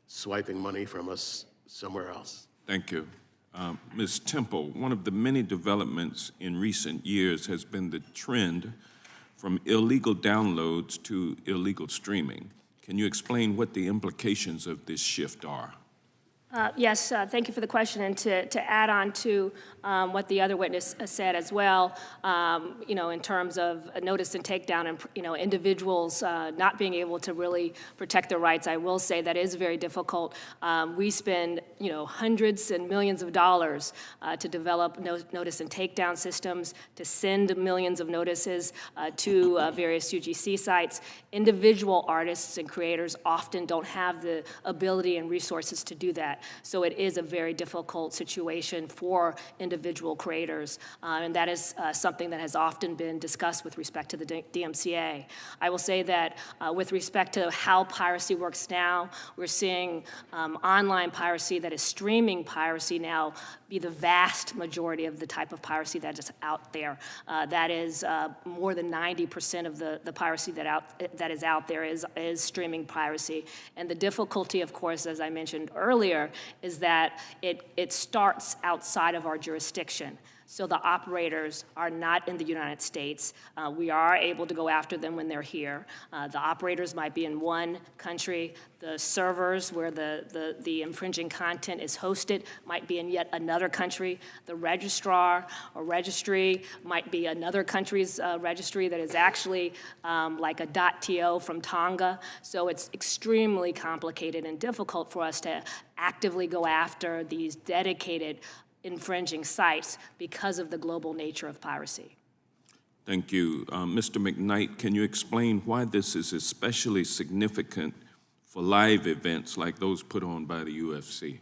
swiping money from us somewhere else. Thank you. Ms. Temple, one of the many developments in recent years has been the trend from illegal downloads to illegal streaming. Can you explain what the implications of this shift are? Yes, thank you for the question. And to add on to what the other witness said as well, in terms of a notice and takedown and, individuals not being able to really protect their rights, I will say that is very difficult. We spend, hundreds and millions of dollars to develop notice and takedown systems, to send millions of notices to various UGC sites. Individual artists and creators often don't have the ability and resources to do that. that. So it is a very difficult situation for individual creators, and that is something that has often been discussed with respect to the DMCA. I will say that with respect to how piracy works now, we're seeing online piracy, that is streaming piracy now, be the vast majority of the type of piracy that is out there. That is more than 90% of the piracy that is out there is streaming piracy. And the difficulty, of course, as I mentioned earlier, is that it starts outside of our jurisdiction. So the operators are not in the United States. We are able to go after them when they're here. The operators might be in one country. The servers where the infringing content is hosted might be in yet another country. The registrar or registry might be another country's registry that is actually like a .to from Tonga. So it's extremely complicated and difficult for us to actively go after these dedicated infringing sites because of the global nature of piracy. Thank you. Mr. McKnight, can you explain why this is especially significant for live events like those put on by the UFC?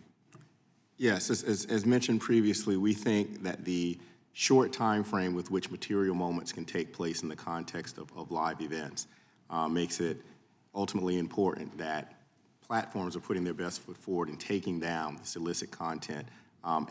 Yes, as mentioned previously, we think that the short time frame with which material moments can take place in the context of live events makes it ultimately important that platforms are putting their best foot forward in taking down this illicit content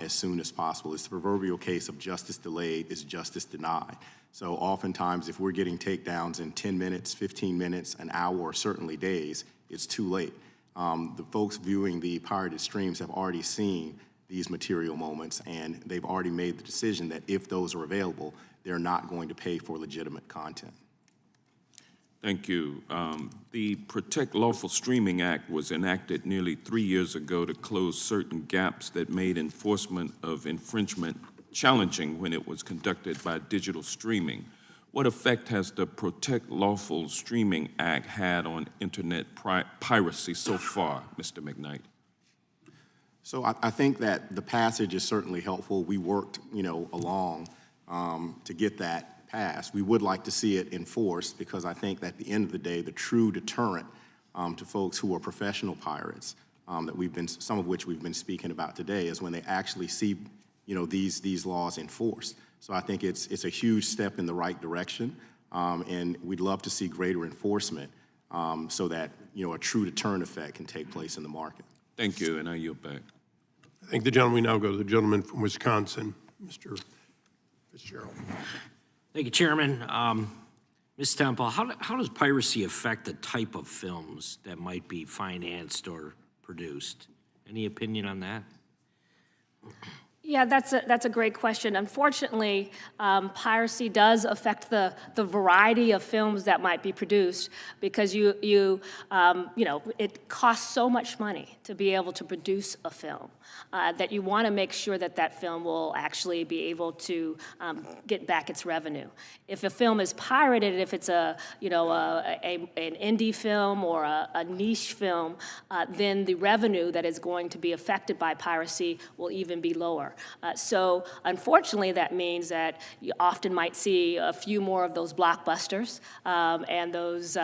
as soon as possible. It's the proverbial case of justice delayed is justice denied. So oftentimes, if we're getting takedowns in 10 minutes, 15 minutes, an hour, or certainly days, it's too late. The folks viewing the pirated streams have already seen these material moments, and they've already made the decision that if those are available, they're not going to pay for legitimate content. Thank you. The Protect Lawful Streaming Act was enacted nearly 3 years ago to close certain gaps that made enforcement of infringement challenging when it was conducted by digital streaming. What effect has the Protect Lawful Streaming Act had on internet piracy so far, Mr. McKnight? So I think that the passage is certainly helpful. We worked, along to get that passed. We would like to see it enforced because I think that at the end of the day, the true deterrent to folks who are professional pirates, some of which we've been speaking about today, is when they actually see, these laws enforced. So I think it's a huge step in the right direction, and we'd love to see greater enforcement so that, a true deterrent effect can take place in the market. Thank you, and I yield back. I thank the gentleman. We now go to the gentleman from Wisconsin, Mr. Fitzgerald. Thank you, Chairman. Ms. Temple, how does piracy affect the type of films that might be financed or produced? Any opinion on that? Yeah, that's a great question. Unfortunately, piracy does affect the variety of films that might be produced because it costs so much money to be able to produce a film that you want to make sure that film will actually be able to get back its revenue. If a film is pirated, if it's an indie film or a niche film, then the revenue that is going to be affected by piracy will even be lower. So unfortunately, that means that you often might see a few more of those blockbusters and those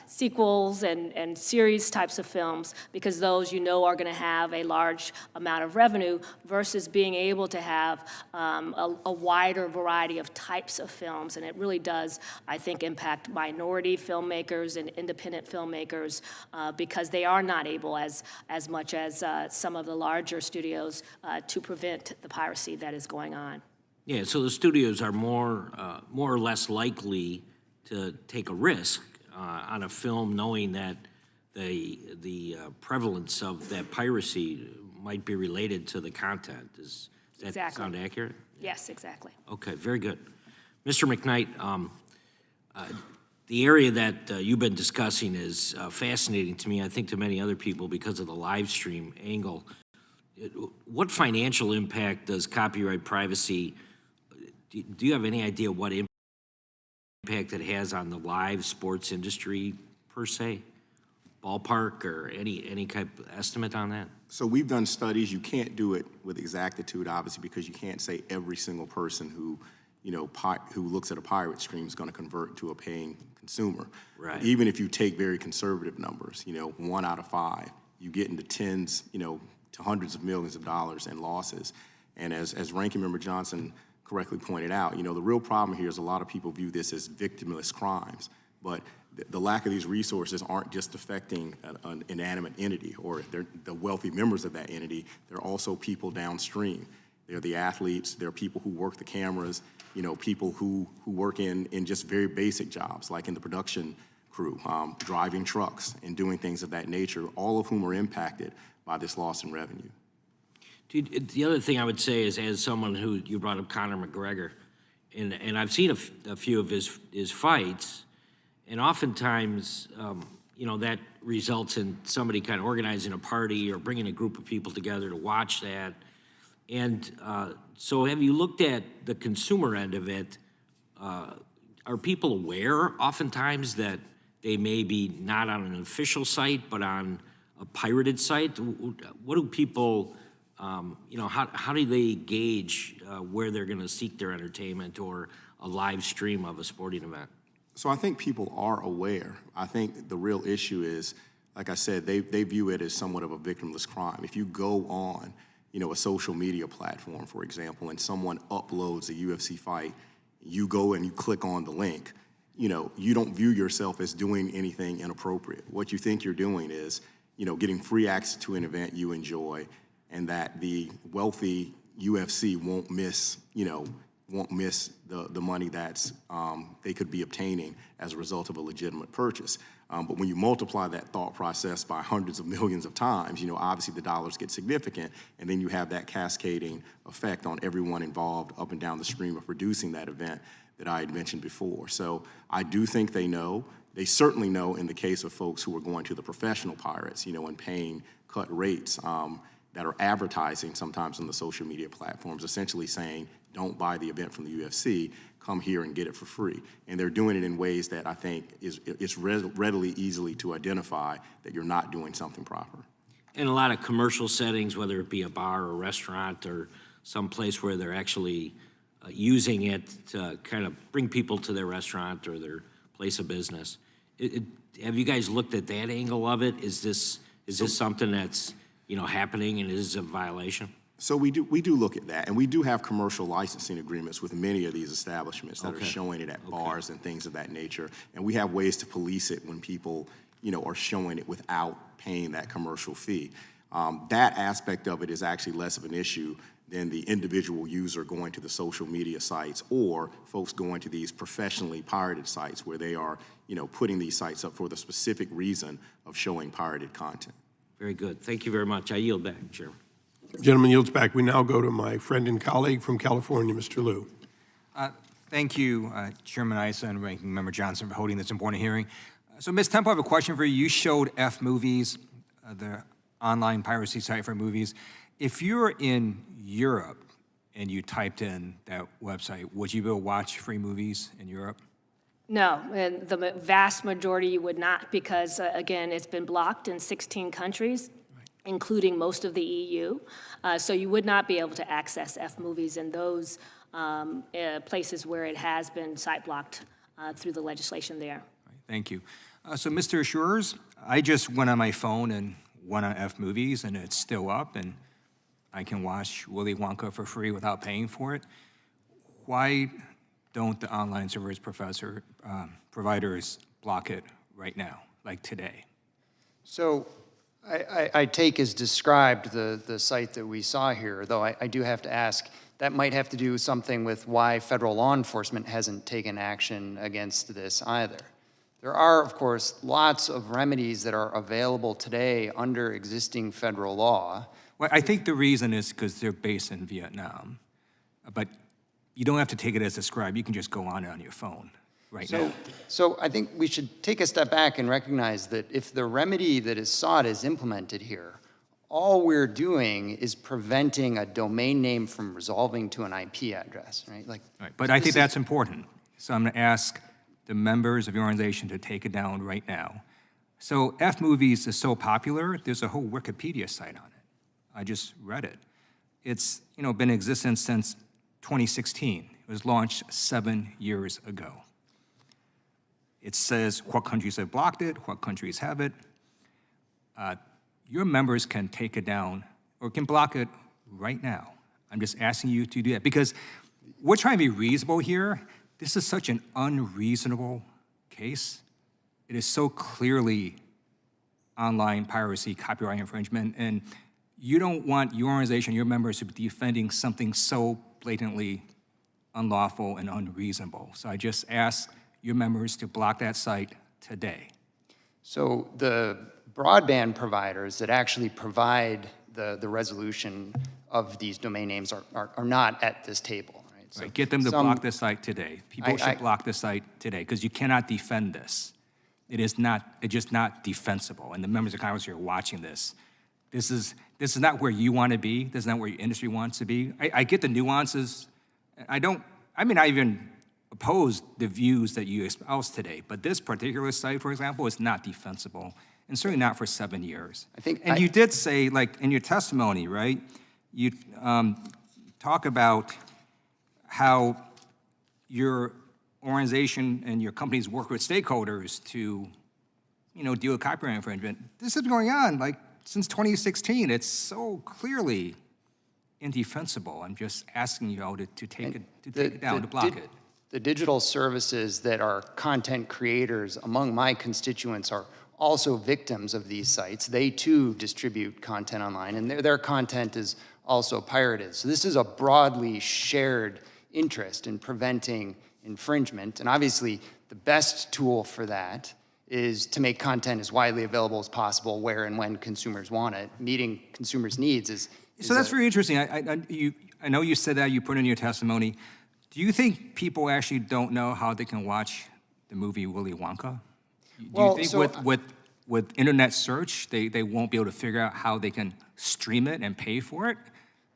sequels and series types of films, because those are going to have a large amount of revenue versus being able to have a wider variety of types of films. And it really does, I think, impact minority filmmakers and independent filmmakers because they are not able as much as some of the larger studios to prevent the piracy that is going on. Yeah, so the studios are more or less likely to take a risk on a film knowing that the prevalence of that piracy might be related to the content. Does that Exactly. sound accurate? Yes, exactly. Okay, very good. Mr. McKnight, the area that you've been discussing is fascinating to me, I think to many other people, because of the live stream angle. What financial impact does copyright privacy, do you have any idea what impact it has on the live sports industry per se? Ballpark or any kind of estimate on that? So we've done studies. You can't do it with exactitude, obviously, because you can't say every single person who looks at a pirate stream is going to convert to a paying consumer. Right. Even if you take very conservative numbers, 1 out of 5, you get into tens, to hundreds of millions of dollars in losses. And as Ranking Member Johnson correctly pointed out, the real problem here is a lot of people view this as victimless crimes, but the lack of these resources aren't just affecting an inanimate entity or the wealthy members of that entity. They're also people downstream. They're the athletes, they're people who work the cameras, people who work in just very basic jobs, like in the production crew, driving trucks and doing things of that nature, all of whom are impacted by this loss in revenue. The other thing I would say is, as someone who, you brought up Conor McGregor, and I've seen a few of his fights, and oftentimes, that results in somebody kind of organizing a party or bringing a group of people together to watch that. And so have you looked at the consumer end of it? Are people aware oftentimes that they may be not on an official site, but on a pirated site? What do people, how do they gauge where they're going to seek their entertainment or a live stream of a sporting event? So I think people are aware. I think the real issue is, like I said, they view it as somewhat of a victimless crime. If you go on, a social media platform, for example, and someone uploads a UFC fight, you go and you click on the link, you don't view yourself as doing anything inappropriate. What you think you're doing is, getting free access to an event you enjoy, and that the wealthy UFC won't miss the money that's they could be obtaining as a result of a legitimate purchase. But when you multiply that thought process by hundreds of millions of times, obviously the dollars get significant, and then you have that cascading effect on everyone involved up and down the stream of producing that event that I had mentioned before. So I do think they know. They certainly know in the case of folks who are going to the professional pirates, and paying cut rates that are advertising sometimes on the social media platforms, essentially saying, don't buy the event from the UFC, come here and get it for free. And they're doing it in ways that I think it's readily, easily to identify that you're not doing something proper. In a lot of commercial settings, whether it be a bar or a restaurant or some place where they're actually using it to kind of bring people to their restaurant or their place of business. Have you guys looked at that angle of it? Is this something that's happening and is a violation? So we do look at that, and we do have commercial licensing agreements with many of these establishments that are showing it at bars and things of that nature, and we have ways to police it when people, are showing it without paying that commercial fee. That aspect of it is actually less of an issue than the individual user going to the social media sites or folks going to these professionally pirated sites where they are, putting these sites up for the specific reason of showing pirated content. Very good. Thank you very much. I yield back, Chairman. Gentleman yields back. We now go to my friend and colleague from California, Mr. Liu. Thank you, Chairman Issa and Ranking Member Johnson, for holding this important hearing. So, Ms. Temple, I have a question for you. You showed F Movies, the online piracy site for movies. If you're in Europe and you typed in that website, would you be able to watch free movies in Europe? No, and the vast majority you would not, because, again, it's been blocked in 16 countries, including most of the EU. So you would not be able to access F Movies in those places where it has been site blocked through the legislation there. Thank you. So, Mr. Schurz, I just went on my phone and went on F Movies, and it's still up, and I can watch Willy Wonka for free without paying for it. Why don't the online service providers block it right now, like today? So I take as described the site that we saw here, though I do have to ask, that might have to do something with why federal law enforcement hasn't taken action against this either. There are, of course, lots of remedies that are available today under existing federal law. Well, I think the reason is because they're based in Vietnam. But you don't have to take it as described. You can just go on it on your phone right now. So I think we should take a step back and recognize that if the remedy that is sought is implemented here, all we're doing is preventing a domain name from resolving to an IP address, right? Right. But I think that's important. So I'm going to ask the members of your organization to take it down right now. So F Movies is so popular, there's a whole Wikipedia site on it. I just read it. It's been in existence since 2016. It was launched 7 years ago. It says what countries have blocked it, what countries have it. Your members can take it down or can block it right now. I'm just asking you to do that because we're trying to be reasonable here. This is such an unreasonable case. It is so clearly online piracy, copyright infringement, and you don't want your organization, your members to be defending something so blatantly unlawful and unreasonable. So I just ask your members to block that site today. So the broadband providers that actually provide the resolution of these domain names are not at this table, right? So Right, get them to block the site today. People I- should block the site today because you cannot defend this. It's just not defensible. And the members of Congress who are watching this, this is not where you want to be. This is not where your industry wants to be. I get the nuances. I mean, I even oppose the views that you espouse today, but this particular site, for example, is not defensible, and certainly not for 7 years. And you did say, like, in your testimony, right, you talk about how your organization and your companies work with stakeholders to, deal with copyright infringement. This has been going on, like, since 2016. It's so clearly indefensible. I'm just asking you all to take it down, to block it. The digital services that are content creators among my constituents are also victims of these sites. They too distribute content online, and their content is also pirated. So this is a broadly shared interest in preventing infringement. And obviously, the best tool for that is to make content as widely available as possible where and when consumers want it. Meeting consumers' needs is So that's very interesting. I know you said that, you put in your testimony. Do you think people actually don't know how they can watch the movie Willy Wonka? Do you think with internet search, they won't be able to figure out how they can stream it and pay for it?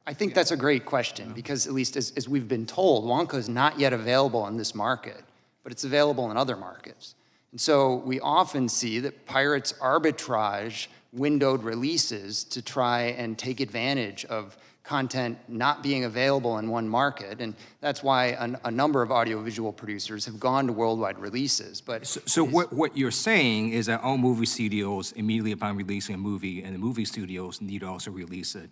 I think that's a great question because at least as we've been told, Wonka is not yet available in this market, but it's available in other markets. And so we often see that pirates arbitrage windowed releases to try and take advantage of content not being available in one market, and that's why a number of audiovisual producers have gone to worldwide releases. But So what you're saying is that all movie studios, immediately upon releasing a movie, and the movie studios need to also release it,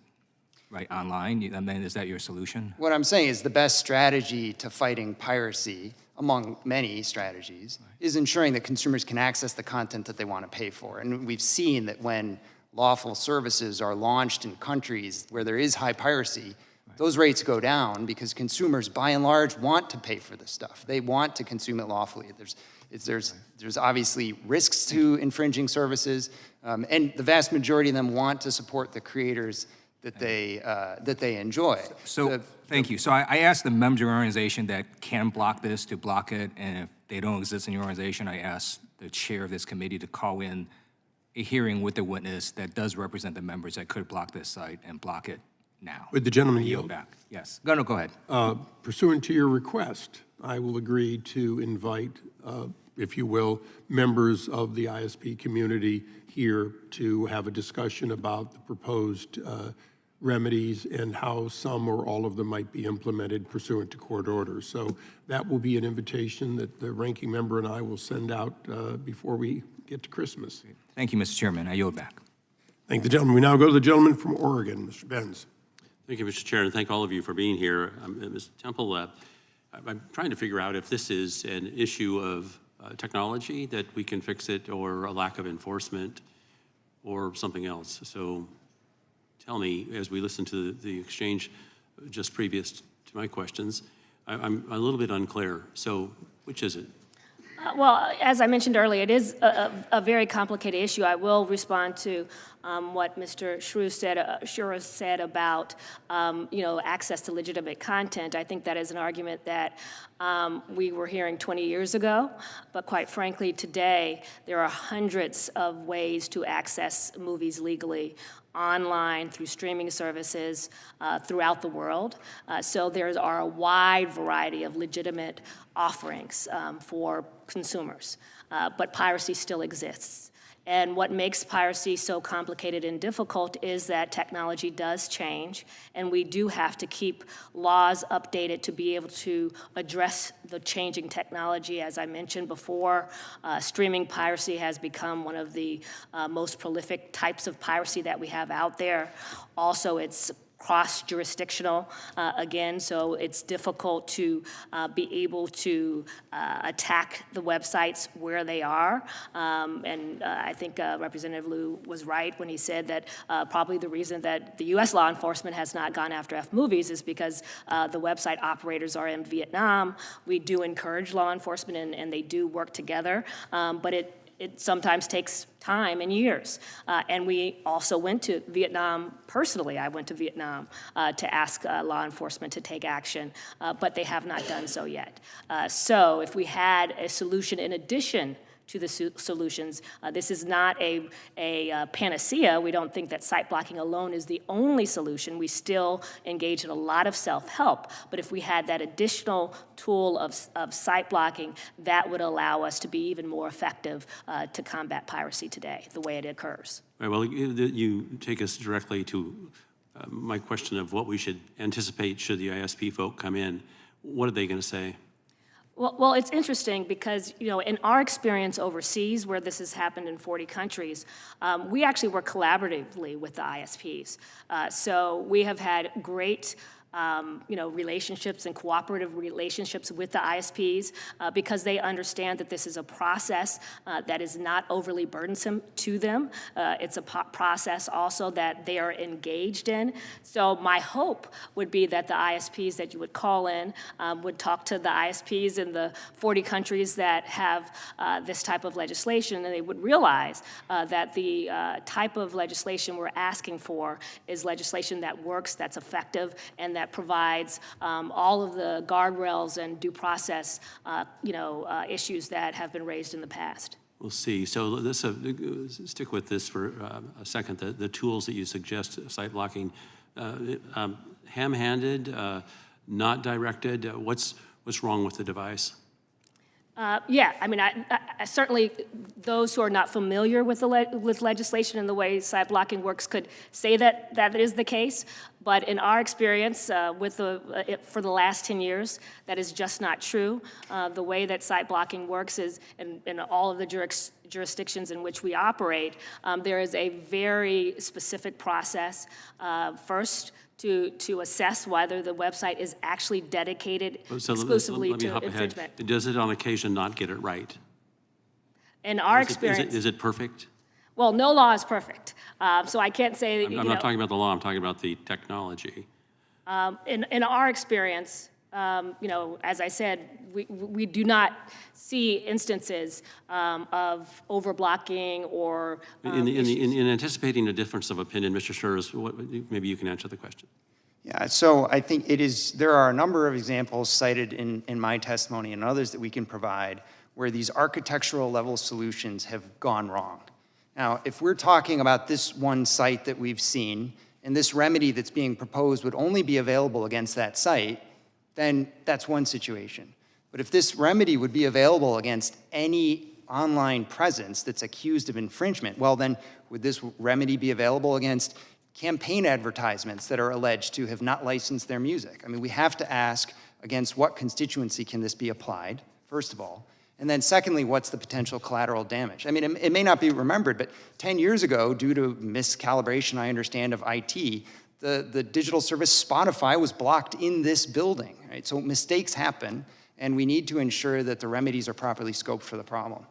right, online? I mean, is that your solution? what I'm saying is the best strategy to fighting piracy, among many strategies, is ensuring that consumers can access the content that they want to pay for. And we've seen that when lawful services are launched in countries where there is high piracy, those rates go down because consumers, by and large, want to pay for this stuff. They want to consume it lawfully. There's obviously risks to infringing services, and the vast majority of them want to support the creators that they enjoy. So, thank you. So I asked the members of your organization that can block this to block it, and if they don't exist in your organization, I asked the chair of this committee to call in a hearing with a witness that does represent the members that could block this site and block it now. Would the gentleman Yield yield? back. Yes. Go ahead. Pursuant to your request, I will agree to invite, if you will, members of the ISP community here to have a discussion about the proposed remedies and how some or all of them might be implemented pursuant to court orders. So that will be an invitation that the ranking member and I will send out before we get to Christmas. Thank you, Mr. Chairman. I yield back. Thank the gentleman. We now go to the gentleman from Oregon, Mr. Benz. Thank you, Mr. Chair, and thank all of you for being here. Mr. Temple, I'm trying to figure out if this is an issue of technology, that we can fix it, or a lack of enforcement, or something else. So tell me, as we listen to the exchange just previous to my questions, I'm a little bit unclear. So which is it? Well, as I mentioned earlier, it is a very complicated issue. I will respond to what Mr. Shura said about, access to legitimate content. I think that is an argument that we were hearing 20 years ago, but quite frankly, today, there are hundreds of ways to access movies legally online, through streaming services throughout the world. So there are a wide variety of legitimate offerings for consumers, but piracy still exists. And what makes piracy so complicated and difficult is that technology does change, and we do have to keep laws updated to be able to address the changing technology. As I mentioned before, streaming piracy has become one of the most prolific types of piracy that we have out there. Also, it's cross-jurisdictional, again, so it's difficult to be able to attack the websites where they are. And I think Representative Liu was right when he said that probably the reason that the U.S. law enforcement has not gone after F-movies is because the website operators are in Vietnam. We do encourage law enforcement, and they do work together, but it sometimes takes time and years. And we also went to Vietnam, personally, I went to Vietnam to ask law enforcement to take action, but they have not done so yet. So if we had a solution in addition to the solutions, this is not a panacea. We don't think that site blocking alone is the only solution. We still engage in a lot of self-help, but if we had that additional tool of site blocking, that would allow us to be even more effective to combat piracy today, the way it occurs. Right, well, you take us directly to my question of what we should anticipate should the ISP folk come in. What are they going to say? Well, it's interesting because, you know, in our experience overseas, where this has happened in 40 countries, we actually work collaboratively with the ISPs. So we have had great relationships and cooperative relationships with the ISPs because they understand that this is a process that is not overly burdensome to them. It's a process also that they are engaged in. So my hope would be that the ISPs that you would call in would talk to the ISPs in the 40 countries that have this type of legislation, and they would realize that the type of legislation we're asking for is legislation that works, that's effective, and that provides all of the guardrails and due process, issues that have been raised in the past. We'll see. So let's stick with this for a second. The tools that you suggest, site blocking, ham-handed, not directed. What's wrong with the device? Yeah, I mean, I certainly, those who are not familiar with with legislation and the way site blocking works could say that that is the case, but in our experience for the last 10 years, that is just not true. The way that site blocking works is, in all of the jurisdictions in which we operate, there is a very specific process. First, to assess whether the website is actually dedicated exclusively let me to hop infringement. ahead. Does it on occasion not get it right? In our experience, is it perfect? well, no law is perfect, so I can't say. I'm not talking about the law. I'm talking about the technology. In our experience, as I said, we do not see instances of overblocking or in anticipating a difference of opinion, Mr. Schurz, maybe you can answer the question. Yeah, so I think there are a number of examples cited in my testimony and others that we can provide where these architectural level solutions have gone wrong. Now, if we're talking about this one site that we've seen, and this remedy that's being proposed would only be available against that site, then that's one situation. But if this remedy would be available against any online presence that's accused of infringement, well then, would this remedy be available against campaign advertisements that are alleged to have not licensed their music? I mean, we have to ask against what constituency can this be applied, first of all. And then secondly, what's the potential collateral damage? I mean, it may not be remembered, but 10 years ago, due to miscalibration, I understand, of IT, the digital service Spotify was blocked in this building, right? So mistakes happen, and we need to ensure that the remedies are properly scoped for the problem.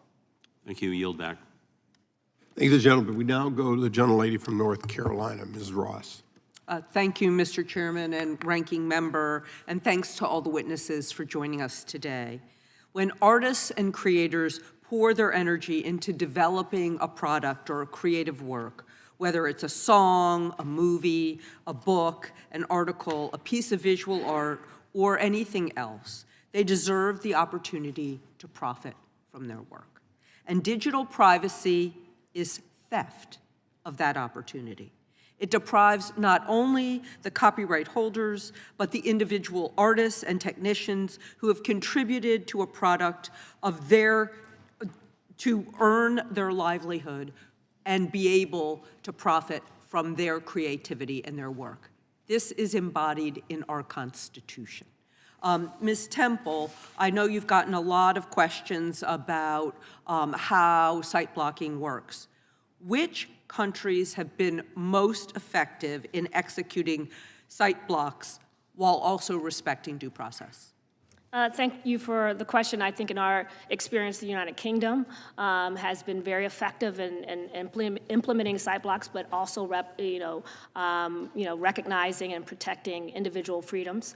Thank you. Yield back. Thank you, gentlemen. We now go to the gentlelady from North Carolina, Ms. Ross. Thank you, Mr. Chairman and Ranking Member, and thanks to all the witnesses for joining us today. When artists and creators pour their energy into developing a product or a creative work, whether it's a song, a movie, a book, an article, a piece of visual art, or anything else, they deserve the opportunity to profit from their work. And digital privacy is theft of that opportunity. It deprives not only the copyright holders, but the individual artists and technicians who have contributed to a product of their to earn their livelihood and be able to profit from their creativity and their work. This is embodied in our Constitution. Ms. Temple, I know you've gotten a lot of questions about how site blocking works. Which countries have been most effective in executing site blocks while also respecting due process? Thank you for the question. I think in our experience, the United Kingdom has been very effective in implementing site blocks, but also recognizing and protecting individual freedoms.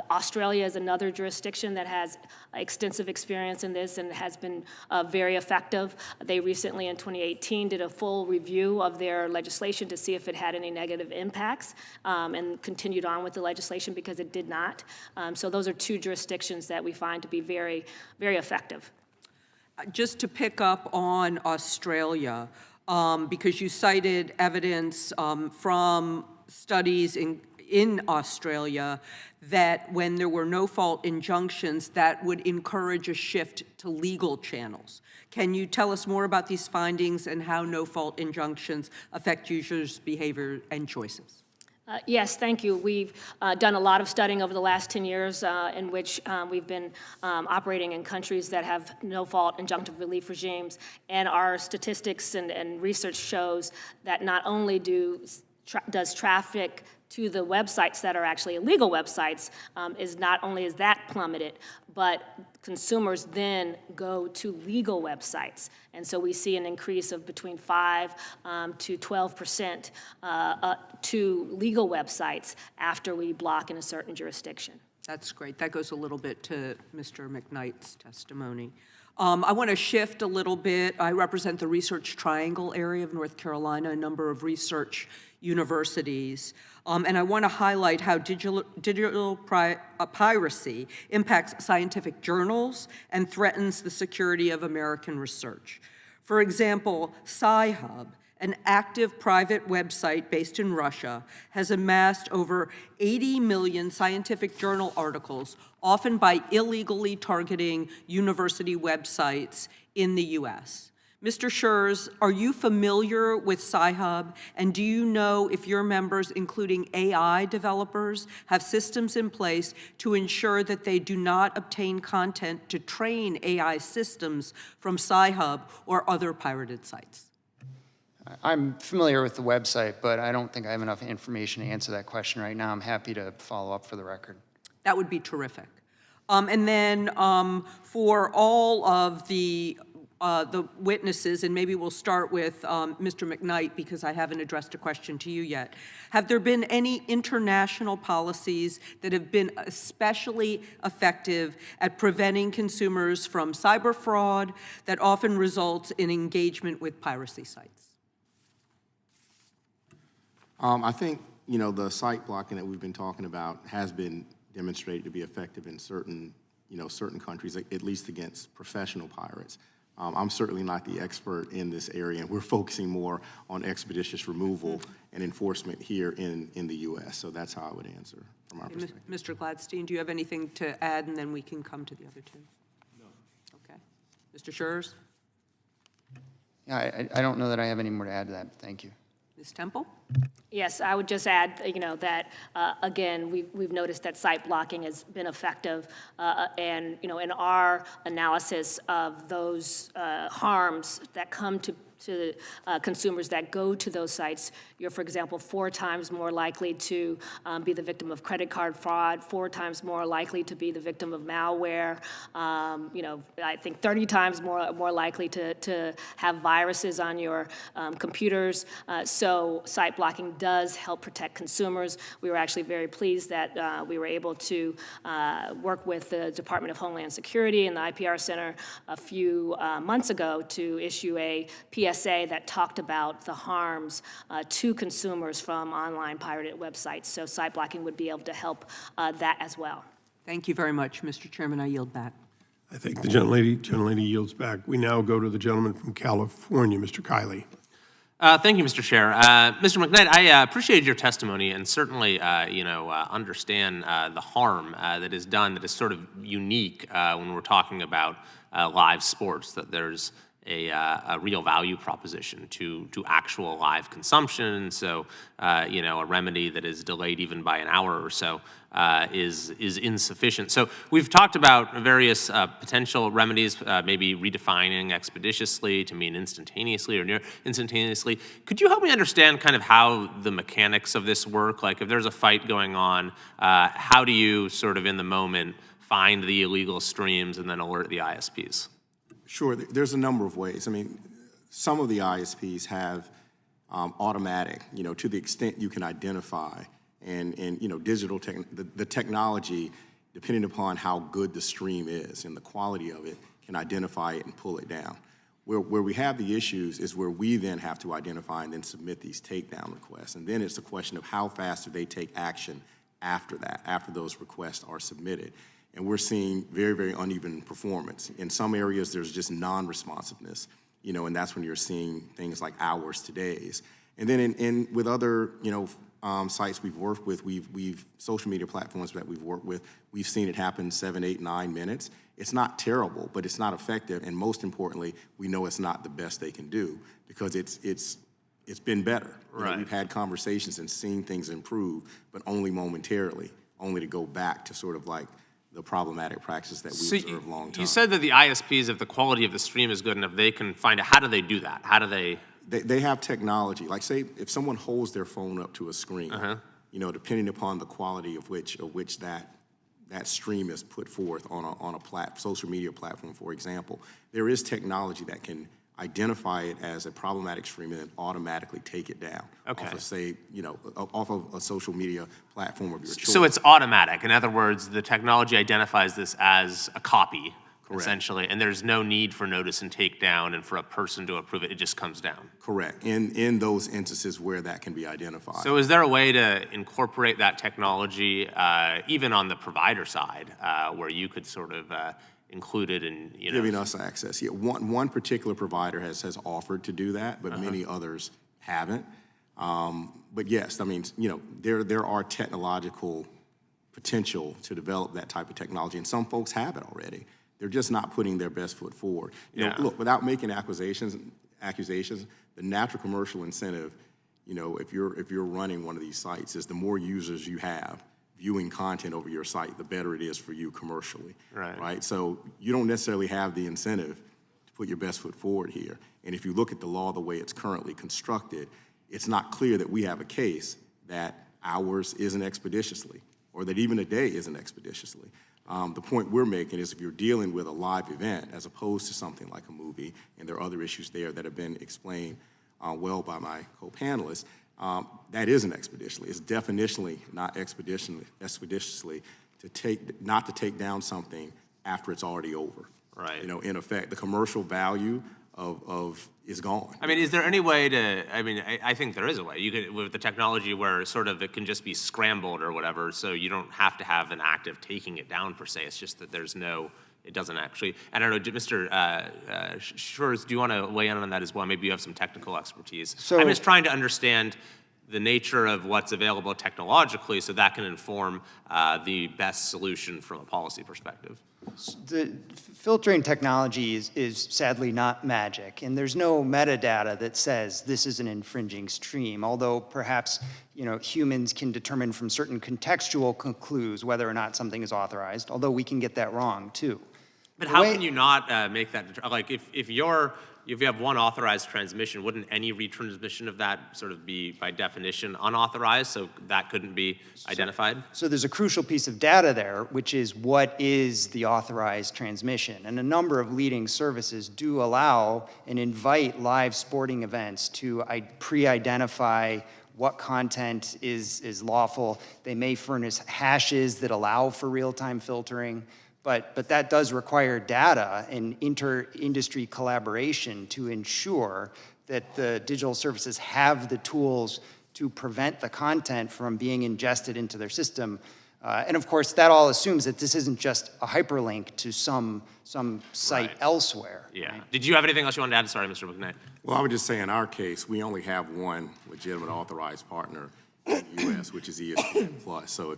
Australia is another jurisdiction that has extensive experience in this and has been very effective. They recently, in 2018, did a full review of their legislation to see if it had any negative impacts, and continued on with the legislation because it did not. So those are two jurisdictions that we find to be very, very effective. Just to pick up on Australia, because you cited evidence from studies in Australia that when there were no-fault injunctions, that would encourage a shift to legal channels. Can you tell us more about these findings and how no-fault injunctions affect users' behavior and choices? Yes, thank you. We've done a lot of studying over the last 10 years in which we've been operating in countries that have no-fault injunctive relief regimes, and our statistics and research shows that not only does traffic to the websites that are actually illegal websites is not only is that plummeted, but consumers then go to legal websites. And so we see an increase of between 5 to 12% to legal websites after we block in a certain jurisdiction. That's great. That goes a little bit to Mr. McKnight's testimony. I want to shift a little bit. I represent the Research Triangle area of North Carolina, a number of research universities. And I want to highlight how digital piracy impacts scientific journals and threatens the security of American research. For example, Sci-Hub, an active private website based in Russia, has amassed over 80 million scientific journal articles, often by illegally targeting university websites in the US. Mr. Schurz, are you familiar with Sci-Hub, and do you know if your members, including AI developers, have systems in place to ensure that they do not obtain content to train AI systems from Sci-Hub or other pirated sites? I'm familiar with the website, but I don't think I have enough information to answer that question right now. I'm happy to follow up for the record. That would be terrific. And then for all of the witnesses, and maybe we'll start with Mr. McKnight because I haven't addressed a question to you yet. Have there been any international policies that have been especially effective at preventing consumers from cyber fraud that often results in engagement with piracy sites? I think, the site blocking that we've been talking about has been demonstrated to be effective in certain countries, at least against professional pirates. I'm certainly not the expert in this area, and we're focusing more on expeditious removal and enforcement here in the U.S., so that's how I would answer from our perspective. Mr. Gladstein, do you have anything to add, and then we can come to the other two? No. Okay. Mr. Schurz? Yeah, I don't know that I have any more to add to that. Thank you. Ms. Temple? Yes, I would just add, that, again, we've noticed that site blocking has been effective, and, in our analysis of those harms that come to consumers that go to those sites, you're, for example, 4 times more likely to be the victim of credit card fraud, 4 times more likely to be the victim of malware, I think 30 times more likely to have viruses on your computers. So site blocking does help protect consumers. We were actually very pleased that we were able to work with the Department of Homeland Security and the IPR Center a few months ago to issue a PSA that talked about the harms to consumers from online pirated websites. So site blocking would be able to help that as well. Thank you very much, Mr. Chairman. I yield back. I think the gentlelady yields back. We now go to the gentleman from California, Mr. Kiley. Thank you, Mr. Chair. Mr. McKnight, I appreciated your testimony and certainly, understand the harm that is done that is sort of unique when we're talking about live sports, that there's a real value proposition to actual live consumption. So, a remedy that is delayed even by an hour or so is insufficient. So we've talked about various potential remedies, maybe redefining expeditiously to mean instantaneously or near instantaneously. Could you help me understand kind of how the mechanics of this work? Like if there's a fight going on, how do you sort of in the moment find the illegal streams and then alert the ISPs? Sure, there's a number of ways. I mean, some of the ISPs have automatic, to the extent you can identify, and digital the technology, depending upon how good the stream is and the quality of it, can identify it and pull it down. Where we have the issues is where we then have to identify and then submit these takedown requests. And then it's a question of how fast do they take action after that, after those requests are submitted. And we're seeing very, very uneven performance. In some areas, there's just non-responsiveness, and that's when you're seeing things like hours to days. And then with other, sites we've worked with, we've social media platforms that we've worked with, we've seen it happen 7, 8, 9 minutes. It's not terrible, but it's not effective. And most importantly, we know it's not the best they can do because it's been better. Right. We've had conversations and seen things improve, but only momentarily, only to go back to sort of like the problematic practices that we observe long term. You said that the ISPs, if the quality of the stream is good enough, they can find it. How do they do that? How do they? They have technology. Like say, if someone holds their phone up to a screen, depending upon the quality of which that stream is put forth on a social media platform, for example, there is technology that can identify it as a problematic stream and then automatically take it down. Okay. Off of, say, off of a social media platform of your choice. So it's automatic. In other words, the technology identifies this as a copy, essentially, and there's no need for notice and takedown and for a person to approve it. It just comes down. Correct. In those instances where that can be identified. So is there a way to incorporate that technology, even on the provider side, where you could sort of included in, giving us access. Yeah, one particular provider has offered to do that, but many others haven't. But yes, I mean, there are technological potential to develop that type of technology, and some folks have it already. They're just not putting their best foot forward. Look, without making accusations, the natural commercial incentive, if you're running one of these sites, is the more users you have viewing content over your site, the better it is for you commercially. Right? So you don't necessarily have the incentive to put your best foot forward here. And if you look at the law the way it's currently constructed, it's not clear that we have a case that hours isn't expeditiously, or that even a day isn't expeditiously. The point we're making is if you're dealing with a live event as opposed to something like a movie, and there are other issues there that have been explained well by my co-panelists, that isn't expeditiously. It's definitionally not expeditiously not to take down something after it's already over. Right. In effect, the commercial value of is gone. I mean, is there any way to, I think there is a way. You could, with the technology where sort of it can just be scrambled or whatever, so you don't have to have an act of taking it down per se. It's just that it doesn't actually. I don't know, Mr. Schurz, do you want to weigh in on that as well? Maybe you have some technical expertise. So, I'm just trying to understand the nature of what's available technologically so that can inform the best solution from a policy perspective. The filtering technology is sadly not magic, and there's no metadata that says this is an infringing stream, although perhaps humans can determine from certain contextual clues whether or not something is authorized, although we can get that wrong too. But how can you not make that, like if you have one authorized transmission, wouldn't any retransmission of that sort of be by definition unauthorized, so that couldn't be identified? So there's a crucial piece of data there, which is what is the authorized transmission. And a number of leading services do allow and invite live sporting events to pre-identify what content is lawful. They may furnish hashes that allow for real-time filtering. But that does require data and inter-industry collaboration to ensure that the digital services have the tools to prevent the content from being ingested into their system. And of course, that all assumes that this isn't just a hyperlink to some site elsewhere. Yeah. Right? Did you have anything else you wanted to add? Sorry, Mr. McKnight. Well, I would just say in our case, we only have one legitimate authorized partner in the U.S., which is ESPN+. So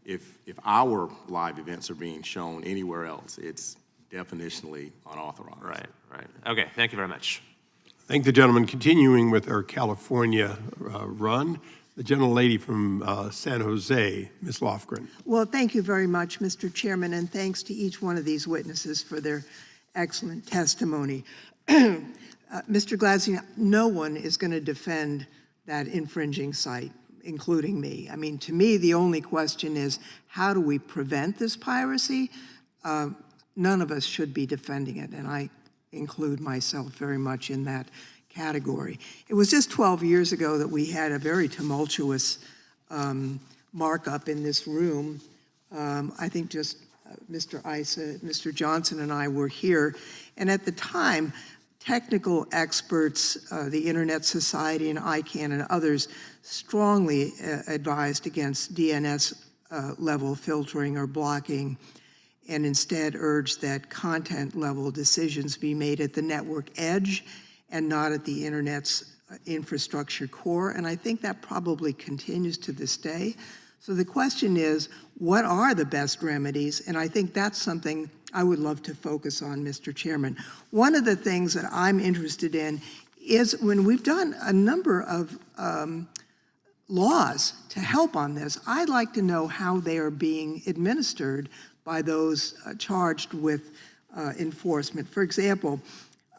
if our live events are being shown anywhere else, it's definitionally unauthorized. Right. Right. Okay, thank you very much. Thank the gentleman. Continuing with our California run, the gentlelady from San Jose, Ms. Lofgren. Well, thank you very much, Mr. Chairman, and thanks to each one of these witnesses for their excellent testimony. Mr. Gladstein, no one is going to defend that infringing site, including me. I mean, to me, the only question is, how do we prevent this piracy? None of us should be defending it, and I include myself very much in that category. It was just 12 years ago that we had a very tumultuous markup in this room. I think just Mr. Issa, Mr. Johnson and I were here, and at the time, technical experts, the Internet Society and ICANN and others strongly advised against DNS level filtering or blocking, and instead urged that content level decisions be made at the network edge and not at the Internet's infrastructure core. And I think that probably continues to this day. So the question is, what are the best remedies? And I think that's something I would love to focus on, Mr. Chairman. One of the things that I'm interested in is when we've done a number of laws to help on this, I'd like to know how they are being administered by those charged with enforcement. For example,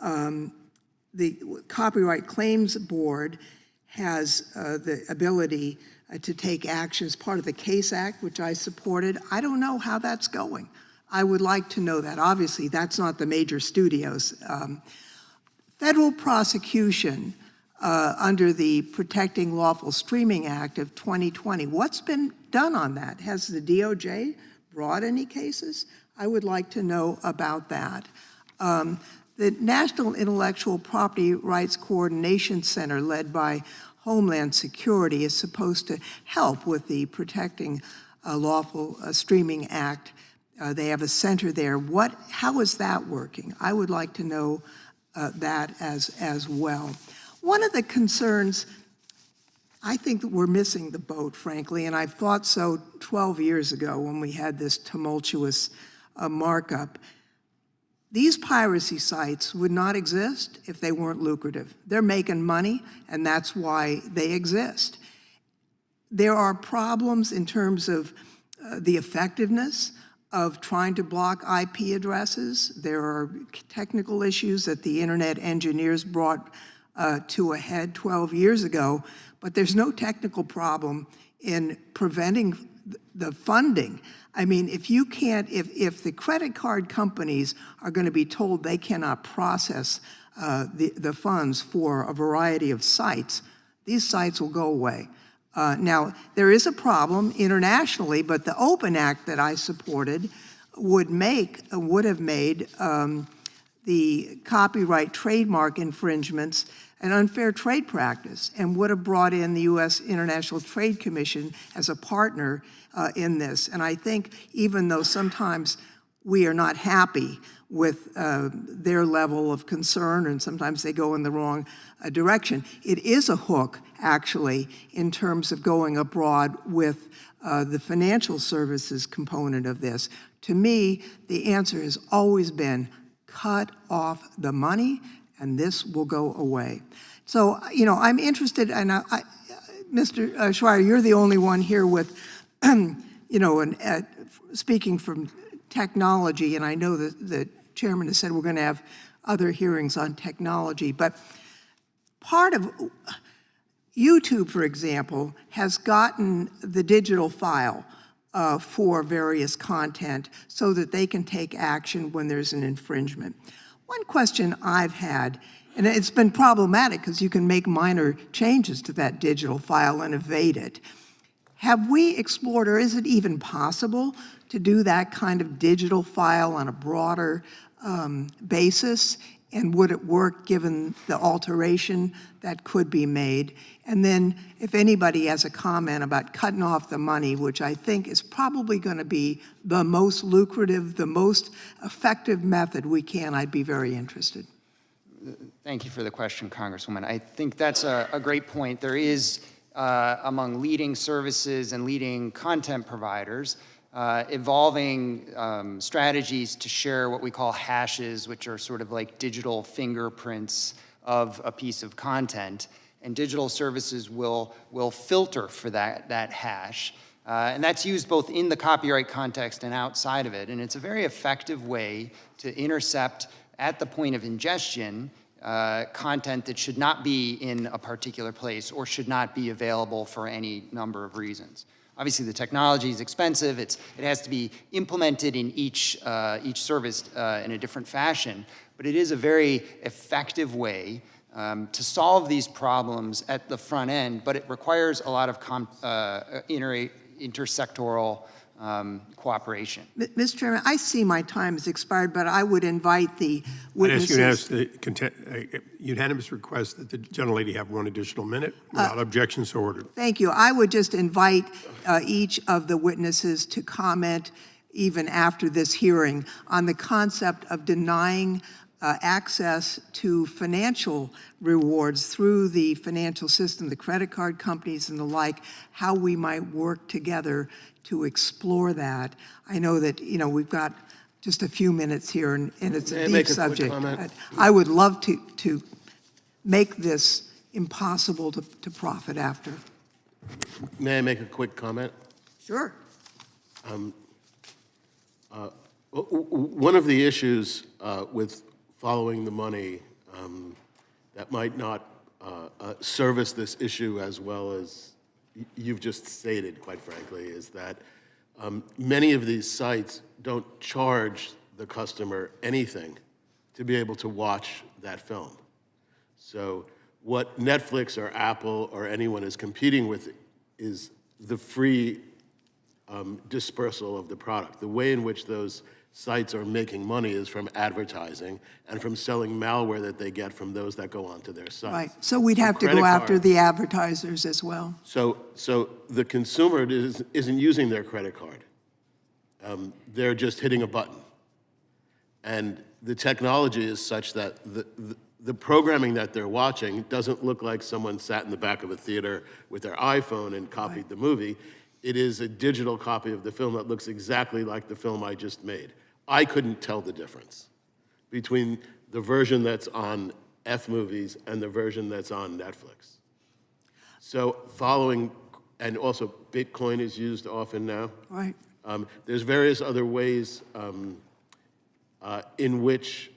the Copyright Claims Board has the ability to take action as part of the CASE Act, which I supported. I don't know how that's going. I would like to know that. Obviously, that's not the major studios. Federal prosecution under the Protecting Lawful Streaming Act of 2020. What's been done on that? Has the DOJ brought any cases? I would like to know about that. The National Intellectual Property Rights Coordination Center, led by Homeland Security, is supposed to help with the Protecting Lawful Streaming Act. They have a center there. How is that working? I would like to know that as well. One of the concerns, I think that we're missing the boat, frankly, and I thought so 12 years ago when we had this tumultuous markup. These piracy sites would not exist if they weren't lucrative. They're making money, and that's why they exist. There are problems in terms of the effectiveness of trying to block IP addresses. There are technical issues that the internet engineers brought to a head 12 years ago, but there's no technical problem in preventing the funding. I mean, if you can't, if the credit card companies are going to be told they cannot process the funds for a variety of sites, these sites will go away. Now, there is a problem internationally, but the Open Act that I supported would have made the copyright trademark infringements an unfair trade practice and would have brought in the U.S. International Trade Commission as a partner in this. And I think even though sometimes we are not happy with their level of concern and sometimes they go in the wrong direction, it is a hook, actually, in terms of going abroad with the financial services component of this. To me, the answer has always been cut off the money and this will go away. So, you know, I'm interested, and Mr. Schreier, you're the only one here with, you know, speaking from technology, and I know that the chairman has said we're going to have other hearings on technology, but part of YouTube, for example, has gotten the digital file for various content so that they can take action when there's an infringement. One question I've had, and it's been problematic because you can make minor changes to that digital file and evade it. Have we explored, or is it even possible to do that kind of digital file on a broader basis? And would it work given the alteration that could be made? And then if anybody has a comment about cutting off the money, which I think is probably going to be the most lucrative, the most effective method we can, I'd be very interested. Thank you for the question, Congresswoman. I think that's a great point. There is, among leading services and leading content providers, evolving strategies to share what we call hashes, which are sort of like digital fingerprints of a piece of content. And digital services will filter for that hash. And that's used both in the copyright context and outside of it. And it's a very effective way to intercept at the point of ingestion content that should not be in a particular place or should not be available for any number of reasons. Obviously, the technology is expensive. It has to be implemented in each service in a different fashion. But it is a very effective way to solve these problems at the front end, but it requires a lot of intersectoral cooperation. Mr. Chairman, I see my time has expired, but I would invite the witnesses. I'd ask the unanimous request that the gentlelady have one additional minute. Without objection, so ordered. Thank you. I would just invite each of the witnesses to comment, even after this hearing, on the concept of denying access to financial rewards through the financial system, the credit card companies and the like, how we might work together to explore that. I know that, we've got just a few minutes here, and it's a deep subject. I would love to make this impossible to profit after. May I make a quick comment? Sure. One of the issues with following the money that might not service this issue as well as you've just stated, quite frankly, is that many of these sites don't charge the customer anything to be able to watch that film. So what Netflix or Apple or anyone is competing with is the free dispersal of the product. The way in which those sites are making money is from advertising and from selling malware that they get from those that go onto their sites. Right. So we'd have to go after the advertisers as well. So the consumer isn't using their credit card. They're just hitting a button. And the technology is such that the programming that they're watching doesn't look like someone sat in the back of a theater with their iPhone and copied the movie. It is a digital copy of the film that looks exactly like the film I just made. I couldn't tell the difference between the version that's on F-Movies and the version that's on Netflix. So and also Bitcoin is used often now. Right. There's various other ways in which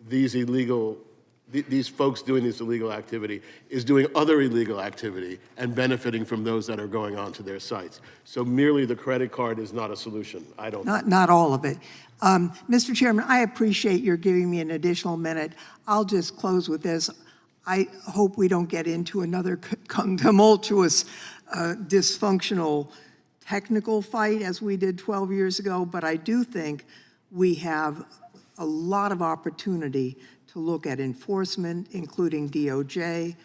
these folks doing this illegal activity is doing other illegal activity and benefiting from those that are going onto their sites. So merely the credit card is not a solution, I don't think. Not all of it. Mr. Chairman, I appreciate your giving me an additional minute. I'll just close with this. I hope we don't get into another tumultuous, dysfunctional technical fight as we did 12 years ago, but I do think we have a lot of opportunity to look at enforcement, including DOJ,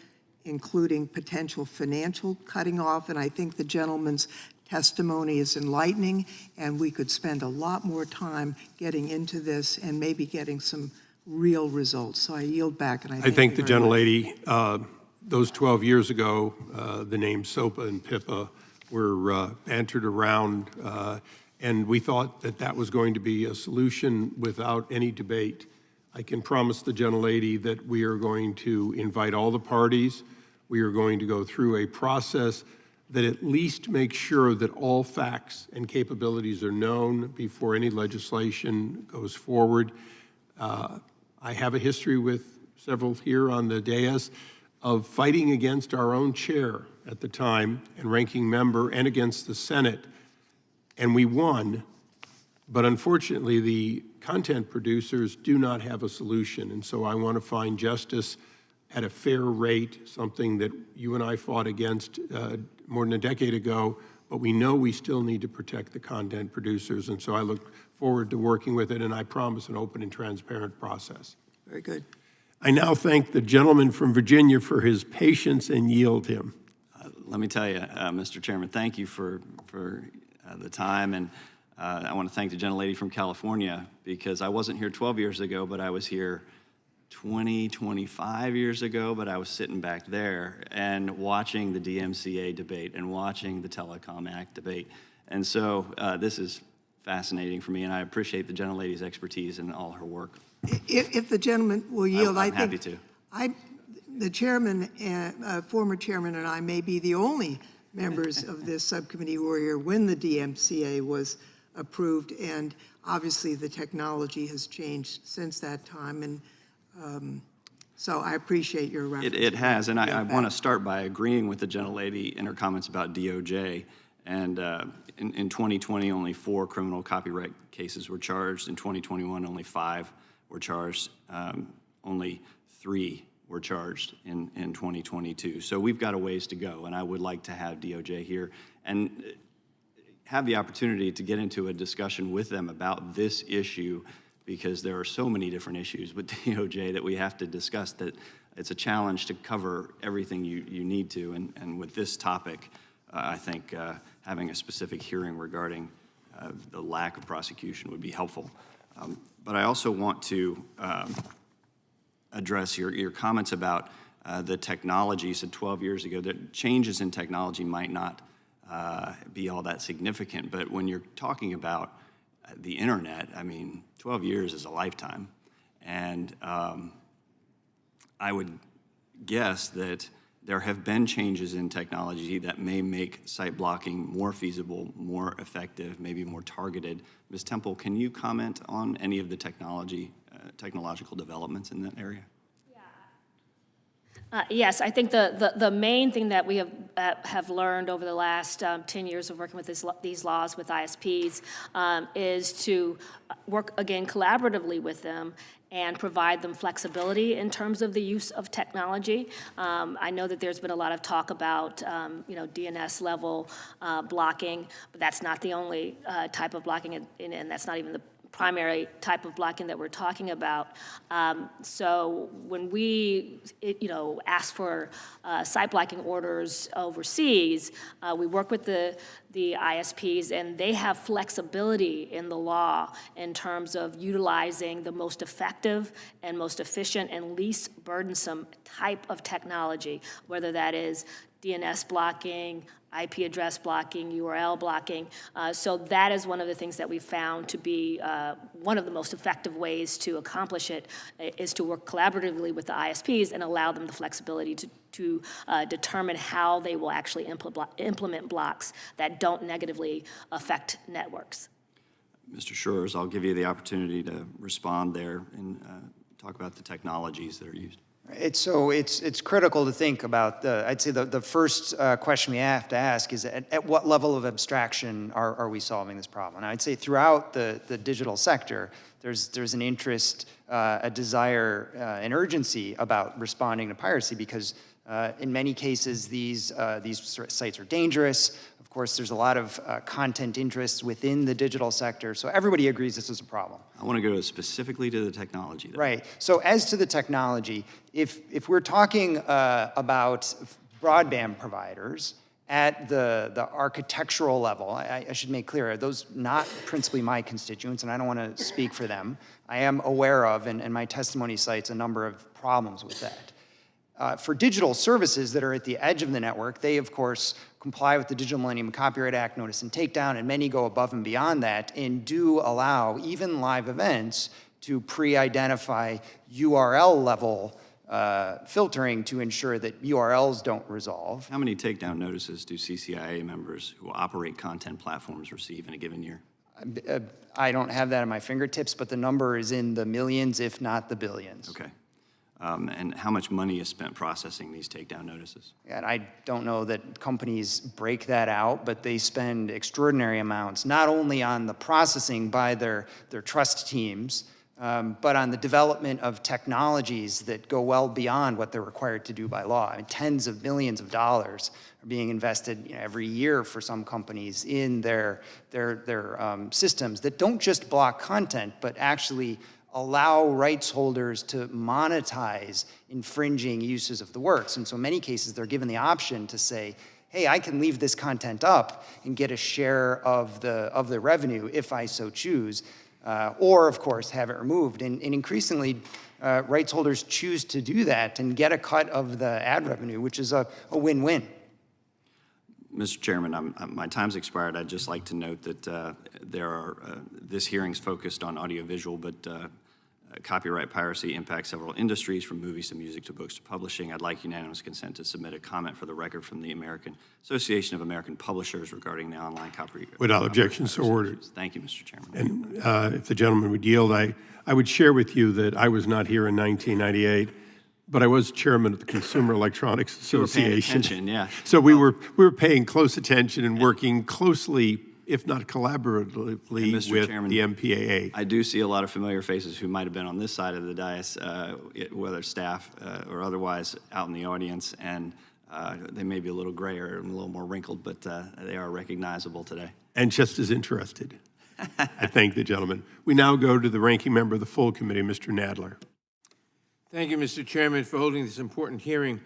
including potential financial cutting off, and I think the gentleman's testimony is enlightening, and we could spend a lot more time getting into this and maybe getting some real results. So I yield back, and I thank the gentlelady. Those 12 years ago, the names SOPA and PIPA were bantered around, and we thought that was going to be a solution without any debate. I can promise the gentlelady that we are going to invite all the parties. We are going to go through a process that at least makes sure that all facts and capabilities are known before any legislation goes forward. I have a history with several here on the dais of fighting against our own chair at the time and ranking member and against the Senate, and we won. But unfortunately, the content producers do not have a solution, and so I want to find justice at a fair rate, something that you and I fought against more than a decade ago, but we know we still need to protect the content producers, and so I look forward to working with it, and I promise an open and transparent process. Very good. I now thank the gentleman from Virginia for his patience and yield him. Let me tell you, Mr. Chairman, thank you for the time, and I want to thank the gentlelady from California, because I wasn't here 12 years ago, but I was here 25 years ago, but I was sitting back there and watching the DMCA debate and watching the Telecom Act debate. And so this is fascinating for me, and I appreciate the gentlelady's expertise and all her work. If the gentleman will yield, I'm I happy think to. the chairman, former chairman, and I may be the only members of this subcommittee who were here when the DMCA was approved, and obviously the technology has changed since that time, and so I appreciate your reference. It has, and I want to start by agreeing with the gentlelady in her comments about DOJ. And in 2020, only 4 criminal copyright cases were charged. In 2021, only 5 were charged. Only 3 were charged in 2022. So we've got a ways to go, and I would like to have DOJ here and have the opportunity to get into a discussion with them about this issue, because there are so many different issues with DOJ that we have to discuss that it's a challenge to cover everything you need to. And with this topic, I think having a specific hearing regarding the lack of prosecution would be helpful. But I also want to address your comments about the technology. You said 12 years ago that changes in technology might not be all that significant, but when you're talking about the internet, I mean, 12 years is a lifetime. And I would guess that there have been changes in technology that may make site blocking more feasible, more effective, maybe more targeted. Ms. Temple, can you comment on any of the technological developments in that area? Yes, I think the main thing that we have learned over the last 10 years of working with these laws with ISPs is to work, again, collaboratively with them and provide them flexibility in terms of the use of technology. I know that there's been a lot of talk about, DNS level blocking, but that's not the only type of blocking, and that's not even the primary type of blocking that we're talking about. So when we, ask for site blocking orders overseas, we work with the ISPs, and they have flexibility in the law in terms of utilizing the most effective and most efficient and least burdensome type of technology, whether that is DNS blocking, IP address blocking, URL blocking. So that is one of the things that we found to be one of the most effective ways to accomplish it, is to work collaboratively with the ISPs and allow them the flexibility to determine how they will actually implement blocks that don't negatively affect networks. Mr. Schurz, I'll give you the opportunity to respond there and talk about the technologies that are used. It's critical to think about I'd say the first question we have to ask is at what level of abstraction are we solving this problem? And I'd say throughout the digital sector, there's an interest, a desire, an urgency about responding to piracy, because in many cases these sites are dangerous. Of course, there's a lot of content interests within the digital sector, so everybody agrees this is a problem. I want to go specifically to the technology, though. Right. So as to the technology, if we're talking about broadband providers at the architectural level, I should make clear, those not principally my constituents, and I don't want to speak for them. I am aware of, and my testimony cites a number of problems with that. For digital services that are at the edge of the network, they, of course, comply with the Digital Millennium Copyright Act notice and takedown, and many go above and beyond that and do allow even live events to pre-identify URL level filtering to ensure that URLs don't resolve. How many takedown notices do CCIA members who operate content platforms receive in a given year? I don't have that at my fingertips, but the number is in the millions, if not the billions. Okay. And how much money is spent processing these takedown notices? And I don't know that companies break that out, but they spend extraordinary amounts, not only on the processing by their trust teams, but on the development of technologies that go well beyond what they're required to do by law. I mean, tens of millions of dollars are being invested every year for some companies in their systems that don't just block content, but actually allow rights holders to monetize infringing uses of the works. And so in many cases, they're given the option to say, hey, I can leave this content up and get a share of the revenue if I so choose, or of course have it removed. And increasingly, rights holders choose to do that and get a cut of the ad revenue, which is a win-win. Mr. Chairman, my time's expired. I'd just like to note that this hearing's focused on audiovisual, but copyright piracy impacts several industries, from movies to music to books to publishing. I'd like unanimous consent to submit a comment for the record from the American Association of American Publishers regarding the online copyright. Without objection, so ordered. Thank you, Mr. Chairman. And if the gentleman would yield, I would share with you that I was not here in 1998, but I was chairman of the Consumer Electronics You were paying Association. attention, yeah. So we were paying close attention and working closely, if not collaboratively, Mr. with Chairman, the MPAA. I do see a lot of familiar faces who might have been on this side of the dais, whether staff or otherwise, out in the audience, and they may be a little grayer and a little more wrinkled, but they are recognizable today. And just as interested. I thank the gentleman. We now go to the ranking member of the full committee, Mr. Nadler. Thank you, Mr. Chairman, for holding this important hearing.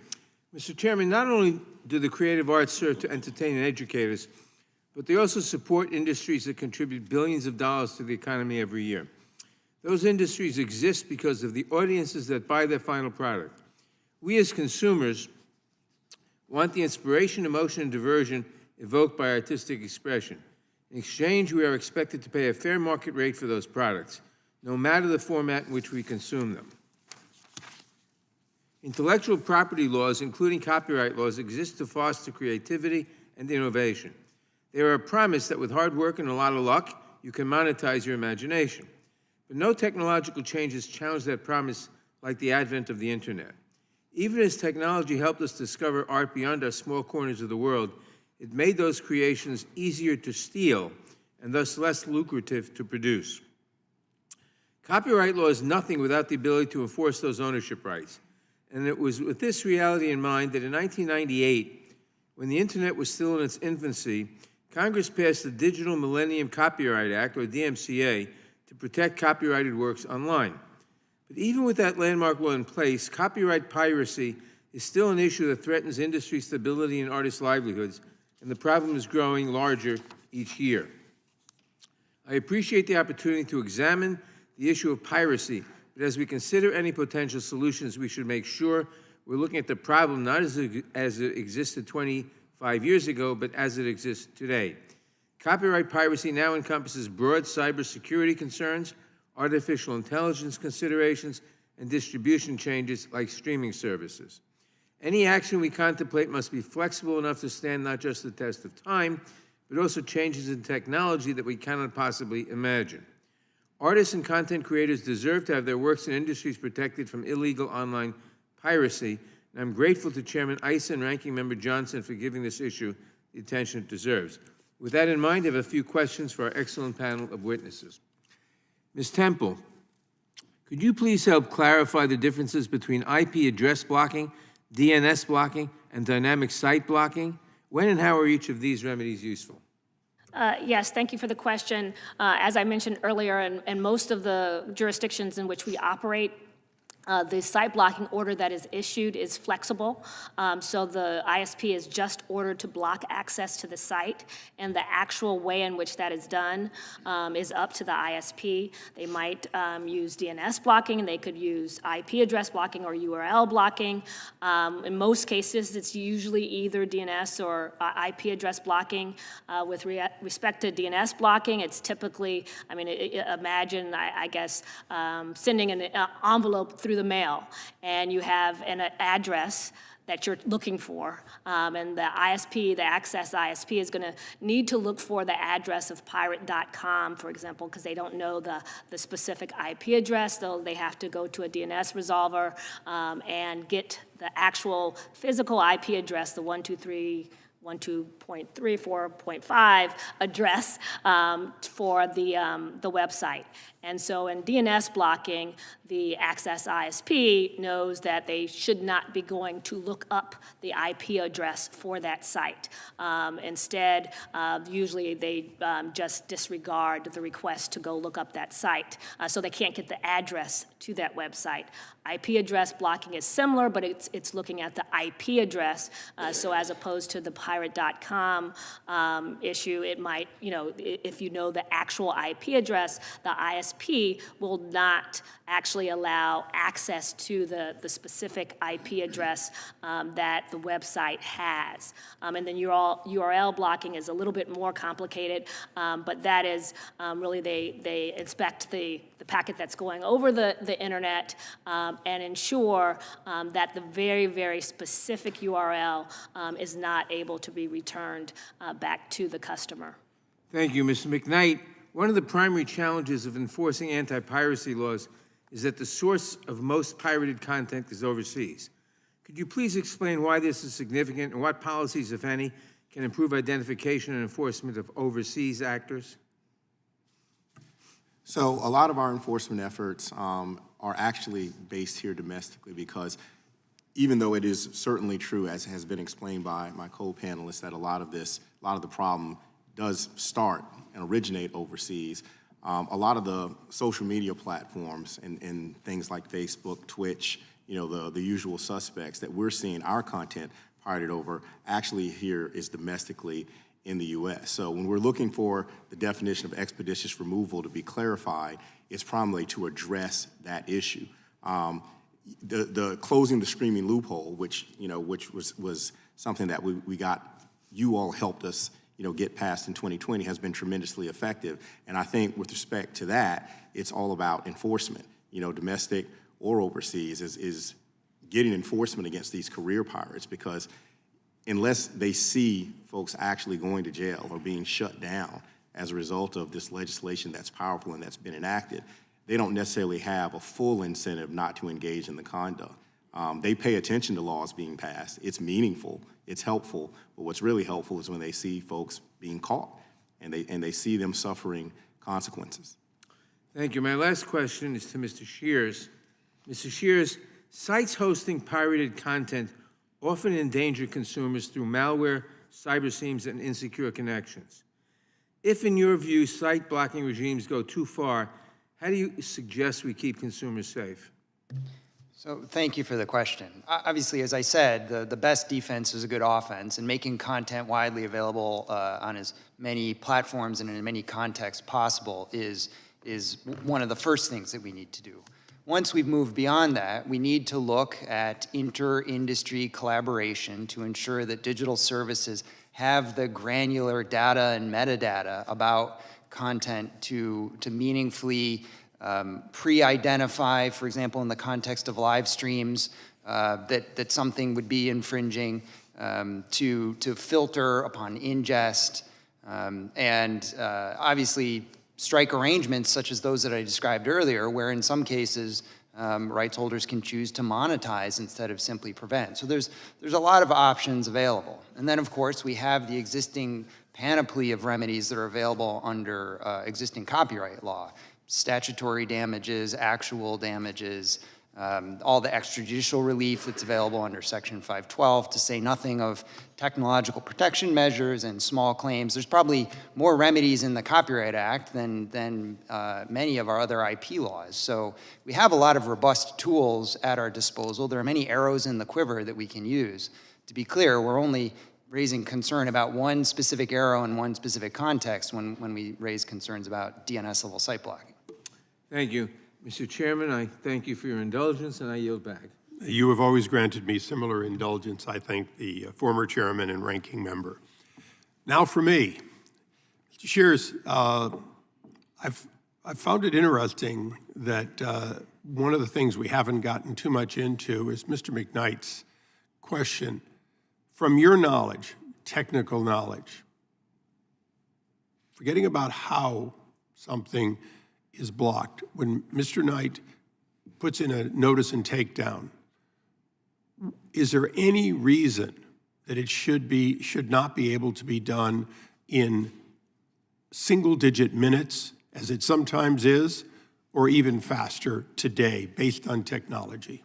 Mr. Chairman, not only do the creative arts serve to entertain and educate us, but they also support industries that contribute billions of dollars to the economy every year. Those industries exist because of the audiences that buy their final product. We as consumers want the inspiration, emotion, and diversion evoked by artistic expression. In exchange, we are expected to pay a fair market rate for those products, no matter the format in which we consume them. Intellectual property laws, including copyright laws, exist to foster creativity and innovation. They are a promise that with hard work and a lot of luck, you can monetize your imagination. But no technological changes challenge that promise like the advent of the internet. Even as technology helped us discover art beyond our small corners of the world, it made those creations easier to steal and thus less lucrative to produce. Copyright law is nothing without the ability to enforce those ownership rights. And it was with this reality in mind that in 1998, when the internet was still in its infancy, Congress passed the Digital Millennium Copyright Act, or DMCA, to protect copyrighted works online. But even with that landmark law in place, copyright piracy is still an issue that threatens industry stability and artists' livelihoods, and the problem is growing larger each year. I appreciate the opportunity to examine the issue of piracy, but as we consider any potential solutions, we should make sure we're looking at the problem not as it existed 25 years ago, but as it exists today. Copyright piracy now encompasses broad cybersecurity concerns, artificial intelligence considerations, and distribution changes like streaming services. Any action we contemplate must be flexible enough to stand not just the test of time, but also changes in technology that we cannot possibly imagine. Artists and content creators deserve to have their works and industries protected from illegal online piracy, and I'm grateful to Chairman Issa and Ranking Member Johnson for giving this issue the attention it deserves. With that in mind, I have a few questions for our excellent panel of witnesses. Ms. Temple, could you please help clarify the differences between IP address blocking, DNS blocking, and dynamic site blocking? When and how are each of these remedies useful? Yes, thank you for the question. As I mentioned earlier, in most of the jurisdictions in which we operate, the site blocking order that is issued is flexible. So the ISP is just ordered to block access to the site, and the actual way in which that is done is up to the ISP. They might use DNS blocking, they could use IP address blocking or URL blocking. In most cases, it's usually either DNS or IP address blocking. With respect to DNS blocking, it's typically, imagine, I guess, sending an envelope through the mail, and you have an address that you're looking for, and the ISP, the access ISP, is going to need to look for the address of pirate.com, for example, because they don't know the specific IP address, so they have to go to a DNS resolver and get the actual physical IP address, the 123.1.2.3.4.5 address for the website. And so in DNS blocking, the access ISP knows that they should not be going to look up the IP address for that site. Instead, usually they just disregard the request to go look up that site, so they can't get the address to that website. IP address blocking is similar, but it's looking at the IP address. So as opposed to the pirate.com issue, it might, if you know the actual IP address, the ISP will not actually actually allow access to the specific IP address that the website has. And then URL blocking is a little bit more complicated, but that is really they inspect the packet that's going over the internet and ensure that the very, very specific URL is not able to be returned back to the customer. Thank you, Mr. McKnight. One of the primary challenges of enforcing anti-piracy laws is that the source of most pirated content is overseas. Could you please explain why this is significant and what policies, if any, can improve identification and enforcement of overseas actors? So a lot of our enforcement efforts are actually based here domestically, because even though it is certainly true, as has been explained by my co-panelists, that a lot of the problem does start and originate overseas, a lot of the social media platforms and things like Facebook, Twitch, the usual suspects that we're seeing our content pirated over actually here is domestically in the U.S. So when we're looking for the definition of expeditious removal to be clarified, it's primarily to address that issue. The closing the streaming loophole, which was something that you all helped us get past in 2020, has been tremendously effective. And I think with respect to that, it's all about enforcement, domestic or overseas, is getting enforcement against these career pirates, because unless they see folks actually going to jail or being shut down as a result of this legislation that's powerful and that's been enacted, they don't necessarily have a full incentive not to engage in the conduct. They pay attention to laws being passed. It's meaningful, it's helpful, but what's really helpful is when they see folks being caught and they see them suffering consequences. Thank you. My last question is to Mr. Shears. Mr. Shears, sites hosting pirated content often endanger consumers through malware, cyber seams, and insecure connections. If, in your view, site blocking regimes go too far, how do you suggest we keep consumers safe? So thank you for the question. Obviously, as I said, the best defense is a good offense, and making content widely available on as many platforms and in as many contexts possible is one of the first things that we need to do. Once we've moved beyond that, we need to look at inter-industry collaboration to ensure that digital services have the granular data and metadata about content to meaningfully pre-identify, for example, in the context of live streams, that something would be infringing, to filter upon ingest, and obviously strike arrangements such as those that I described earlier, where in some cases rights holders can choose to monetize instead of simply prevent. So there's a lot of options available. And then, of course, we have the existing panoply of remedies that are available under existing copyright law: statutory damages, actual damages, all the extrajudicial relief that's available under Section 512, to say nothing of technological protection measures and small claims. There's probably more remedies in the Copyright Act than many of our other IP laws. So we have a lot of robust tools at our disposal. There are many arrows in the quiver that we can use. To be clear, we're only raising concern about one specific arrow in one specific context when we raise concerns about DNS-level site blocking. Thank you. Mr. Chairman, I thank you for your indulgence, and I yield back. You have always granted me similar indulgence. I thank the former chairman and ranking member. Now for me. Mr. Shears, I've found it interesting that one of the things we haven't gotten too much into is Mr. McKnight's question. From your knowledge, technical knowledge, forgetting about how something is blocked, when Mr. Knight puts in a notice and takedown, is there any reason that it should not be able to be done in single-digit minutes, as it sometimes is, or even faster today, based on technology?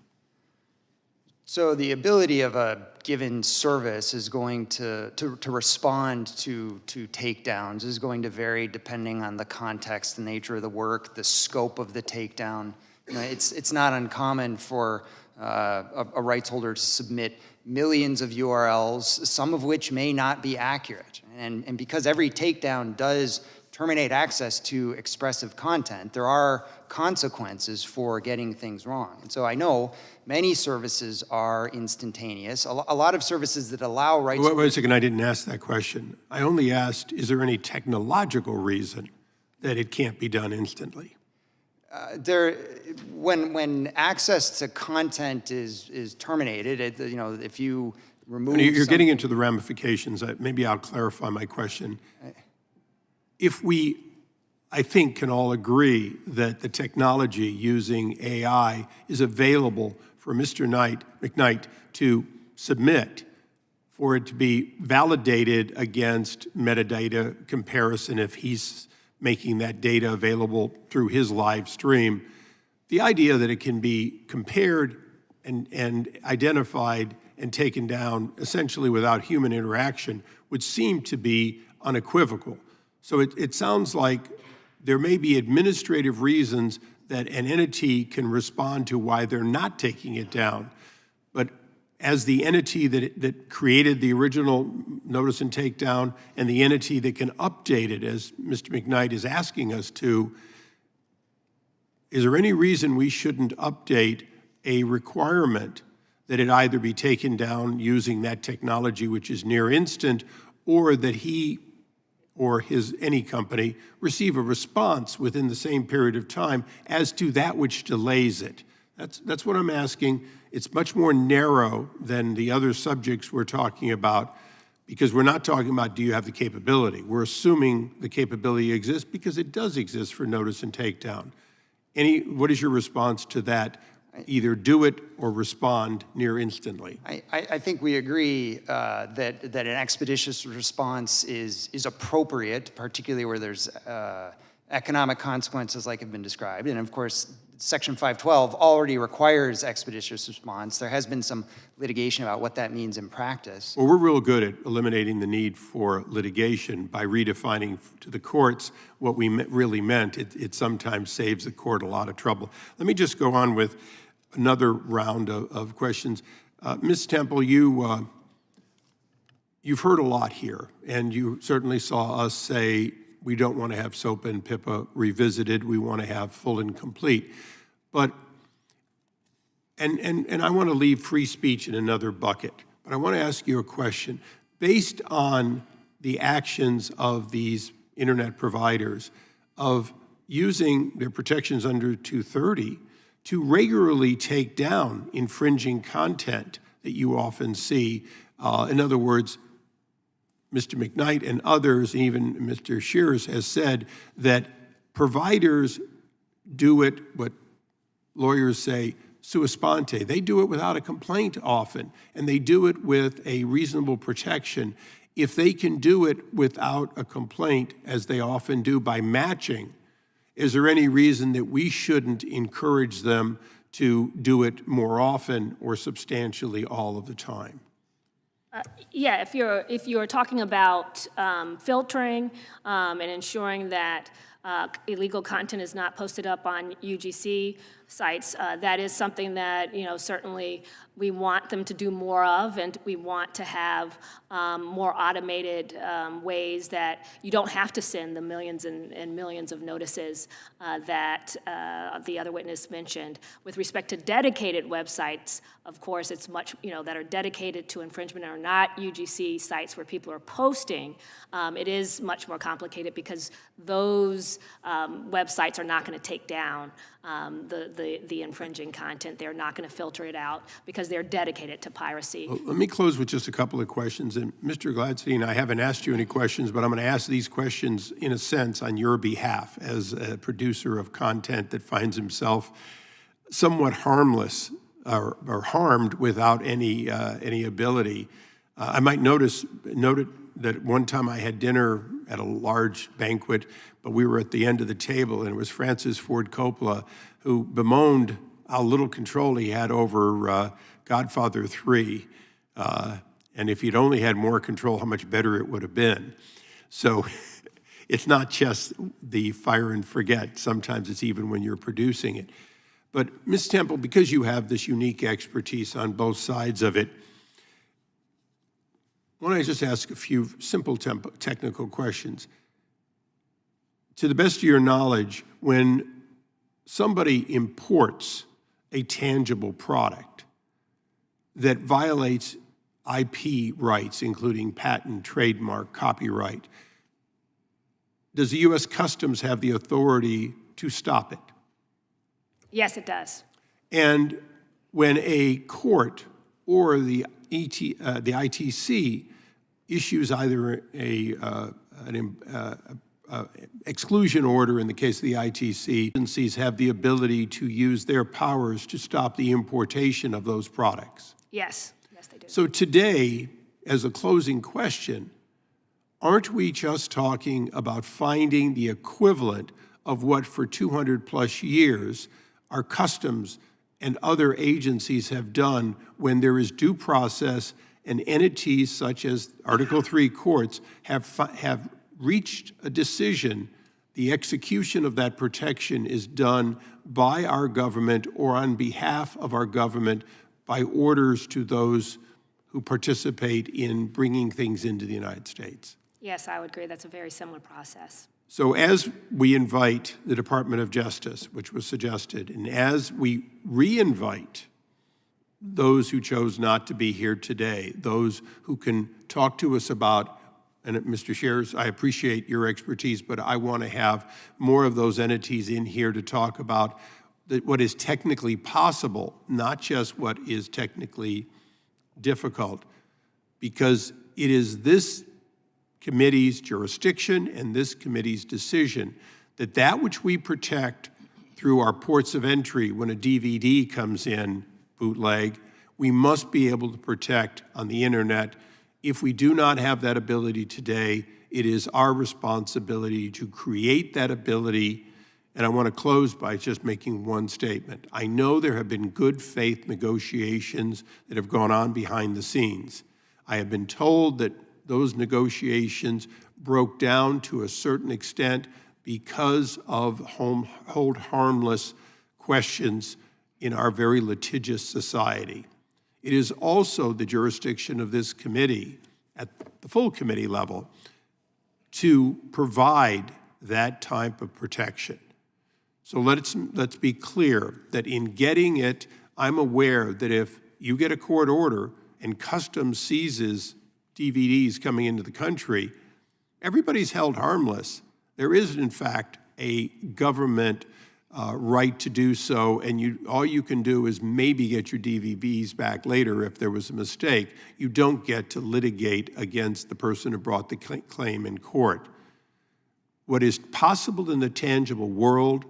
So the ability of a given service is going to respond to takedowns is going to vary depending on the context, the nature of the work, the scope of the takedown. It's not uncommon for a rights holder to submit millions of URLs, some of which may not be accurate. And because every takedown does terminate access to expressive content, there are consequences for getting things wrong. And so I know many services are instantaneous. A lot of services that allow rights... Wait a second, I didn't ask that question. I only asked, is there any technological reason that it can't be done instantly? When access to content is terminated, if you remove... You're getting into the ramifications. Maybe I'll clarify my question. If we, I think, can all agree that the technology using AI is available for Mr. McKnight to submit, for it to be validated against metadata comparison if he's making that data available through his live stream, the idea that it can be compared and identified and taken down essentially without human interaction would seem to be unequivocal. So it sounds like there may be administrative reasons that an entity can respond to why they're not taking it down. But as the entity that created the original notice and takedown and the entity that can update it, as Mr. McKnight is asking us to, is there any reason we shouldn't update a requirement that it either be taken down using that technology, which is near instant, or that he or any company receive a response within the same period of time as to that which delays it? That's what I'm asking. It's much more narrow than the other subjects we're talking about, because we're not talking about do you have the capability. We're assuming the capability exists because it does exist for notice and takedown. What is your response to that? Either do it or respond near instantly. I think we agree that an expeditious response is appropriate, particularly where there's economic consequences like have been described. And of course, Section 512 already requires expeditious response. There has been some litigation about what that means in practice. Well, we're real good at eliminating the need for litigation by redefining to the courts what we really meant. It sometimes saves the court a lot of trouble. Let me just go on with another round of questions. Ms. Temple, you've heard a lot here, and you certainly saw us say we don't want to have SOPA and PIPA revisited. We want to have full and complete. But, and I want to leave free speech in another bucket, but I want to ask you a question. Based on the actions of these internet providers of using their protections under 230 to regularly take down infringing content that you often see, in other words, Mr. McKnight and others, even Mr. Shears has said that providers do it, what lawyers say, sua sponte. They do it without a complaint often, and they do it with a reasonable protection. If they can do it without a complaint, as they often do by matching, is there any reason that we shouldn't encourage them to do it more often or substantially all of the time? Yeah, if you're talking about filtering and ensuring that illegal content is not posted up on UGC sites, that is something that certainly we want them to do more of, and we want to have more automated ways that you don't have to send the millions and millions of notices that the other witness mentioned. With respect to dedicated websites, of course, it's much, that are dedicated to infringement and are not UGC sites where people are posting. It is much more complicated because those websites are not going to take down the infringing content. They're not going to filter it out because they're dedicated to piracy. Well, let me close with just a couple of questions. And Mr. Gladstein, I haven't asked you any questions, but I'm going to ask these questions in a sense on your behalf as a producer of content that finds himself somewhat harmless or harmed without any ability. I might note that one time I had dinner at a large banquet, but we were at the end of the table, and it was Francis Ford Coppola who bemoaned how little control he had over Godfather 3, and if he'd only had more control, how much better it would have been. So it's not just the fire and forget. Sometimes it's even when you're producing it. But Ms. Temple, because you have this unique expertise on both sides of it, why don't I just ask a few simple technical questions? to the best of your knowledge, when somebody imports a tangible product that violates IP rights, including patent, trademark, copyright, does the U.S. Customs have the authority to stop it? Yes, it does. And when a court or the ITC issues either an exclusion order in the case of the ITC, agencies have the ability to use their powers to stop the importation of those products. Yes, yes, they do. So today, as a closing question, aren't we just talking about finding the equivalent of what for 200+ years our customs and other agencies have done when there is due process and entities such as Article III courts have reached a decision? The execution of that protection is done by our government or on behalf of our government by orders to those who participate in bringing things into the United States. Yes, I would agree. That's a very similar process. So as we invite the Department of Justice, which was suggested, and as we re-invite those who chose not to be here today, those who can talk to us about, and Mr. Shears, I appreciate your expertise, but I want to have more of those entities in here to talk about what is technically possible, not just what is technically difficult, because it is this committee's jurisdiction and this committee's decision that which we protect through our ports of entry when a DVD comes in bootleg, we must be able to protect on the internet. If we do not have that ability today, it is our responsibility to create that ability. And I want to close by just making one statement. I know there have been good faith negotiations that have gone on behind the scenes. I have been told that those negotiations broke down to a certain extent because of hold harmless questions in our very litigious society. It is also the jurisdiction of this committee, at the full committee level, to provide that type of protection. So let's be clear that in getting it, I'm aware that if you get a court order and Customs seizes DVDs coming into the country, everybody's held harmless. There is, in fact, a government right to do so, and all you can do is maybe get your DVDs back later if there was a mistake. You don't get to litigate against the person who brought the claim in court. What is possible in the tangible world,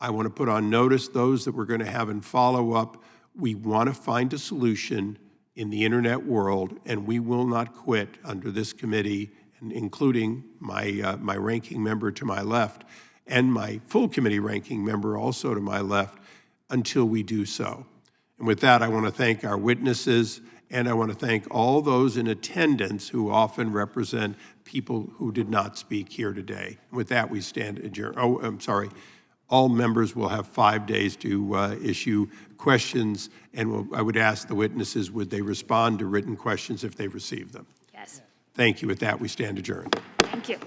I want to put on notice those that we're going to have in follow-up. We want to find a solution in the internet world, and we will not quit under this committee, and including my ranking member to my left and my full committee ranking member also to my left, until we do so. And with that, I want to thank our witnesses, and I want to thank all those in attendance who often represent people who did not speak here today. With that, we stand adjourned. Oh, I'm sorry. All members will have 5 days to issue questions, and I would ask the witnesses, would they respond to written questions if they receive them? Yes. Thank you. With that, we stand adjourned. Thank you.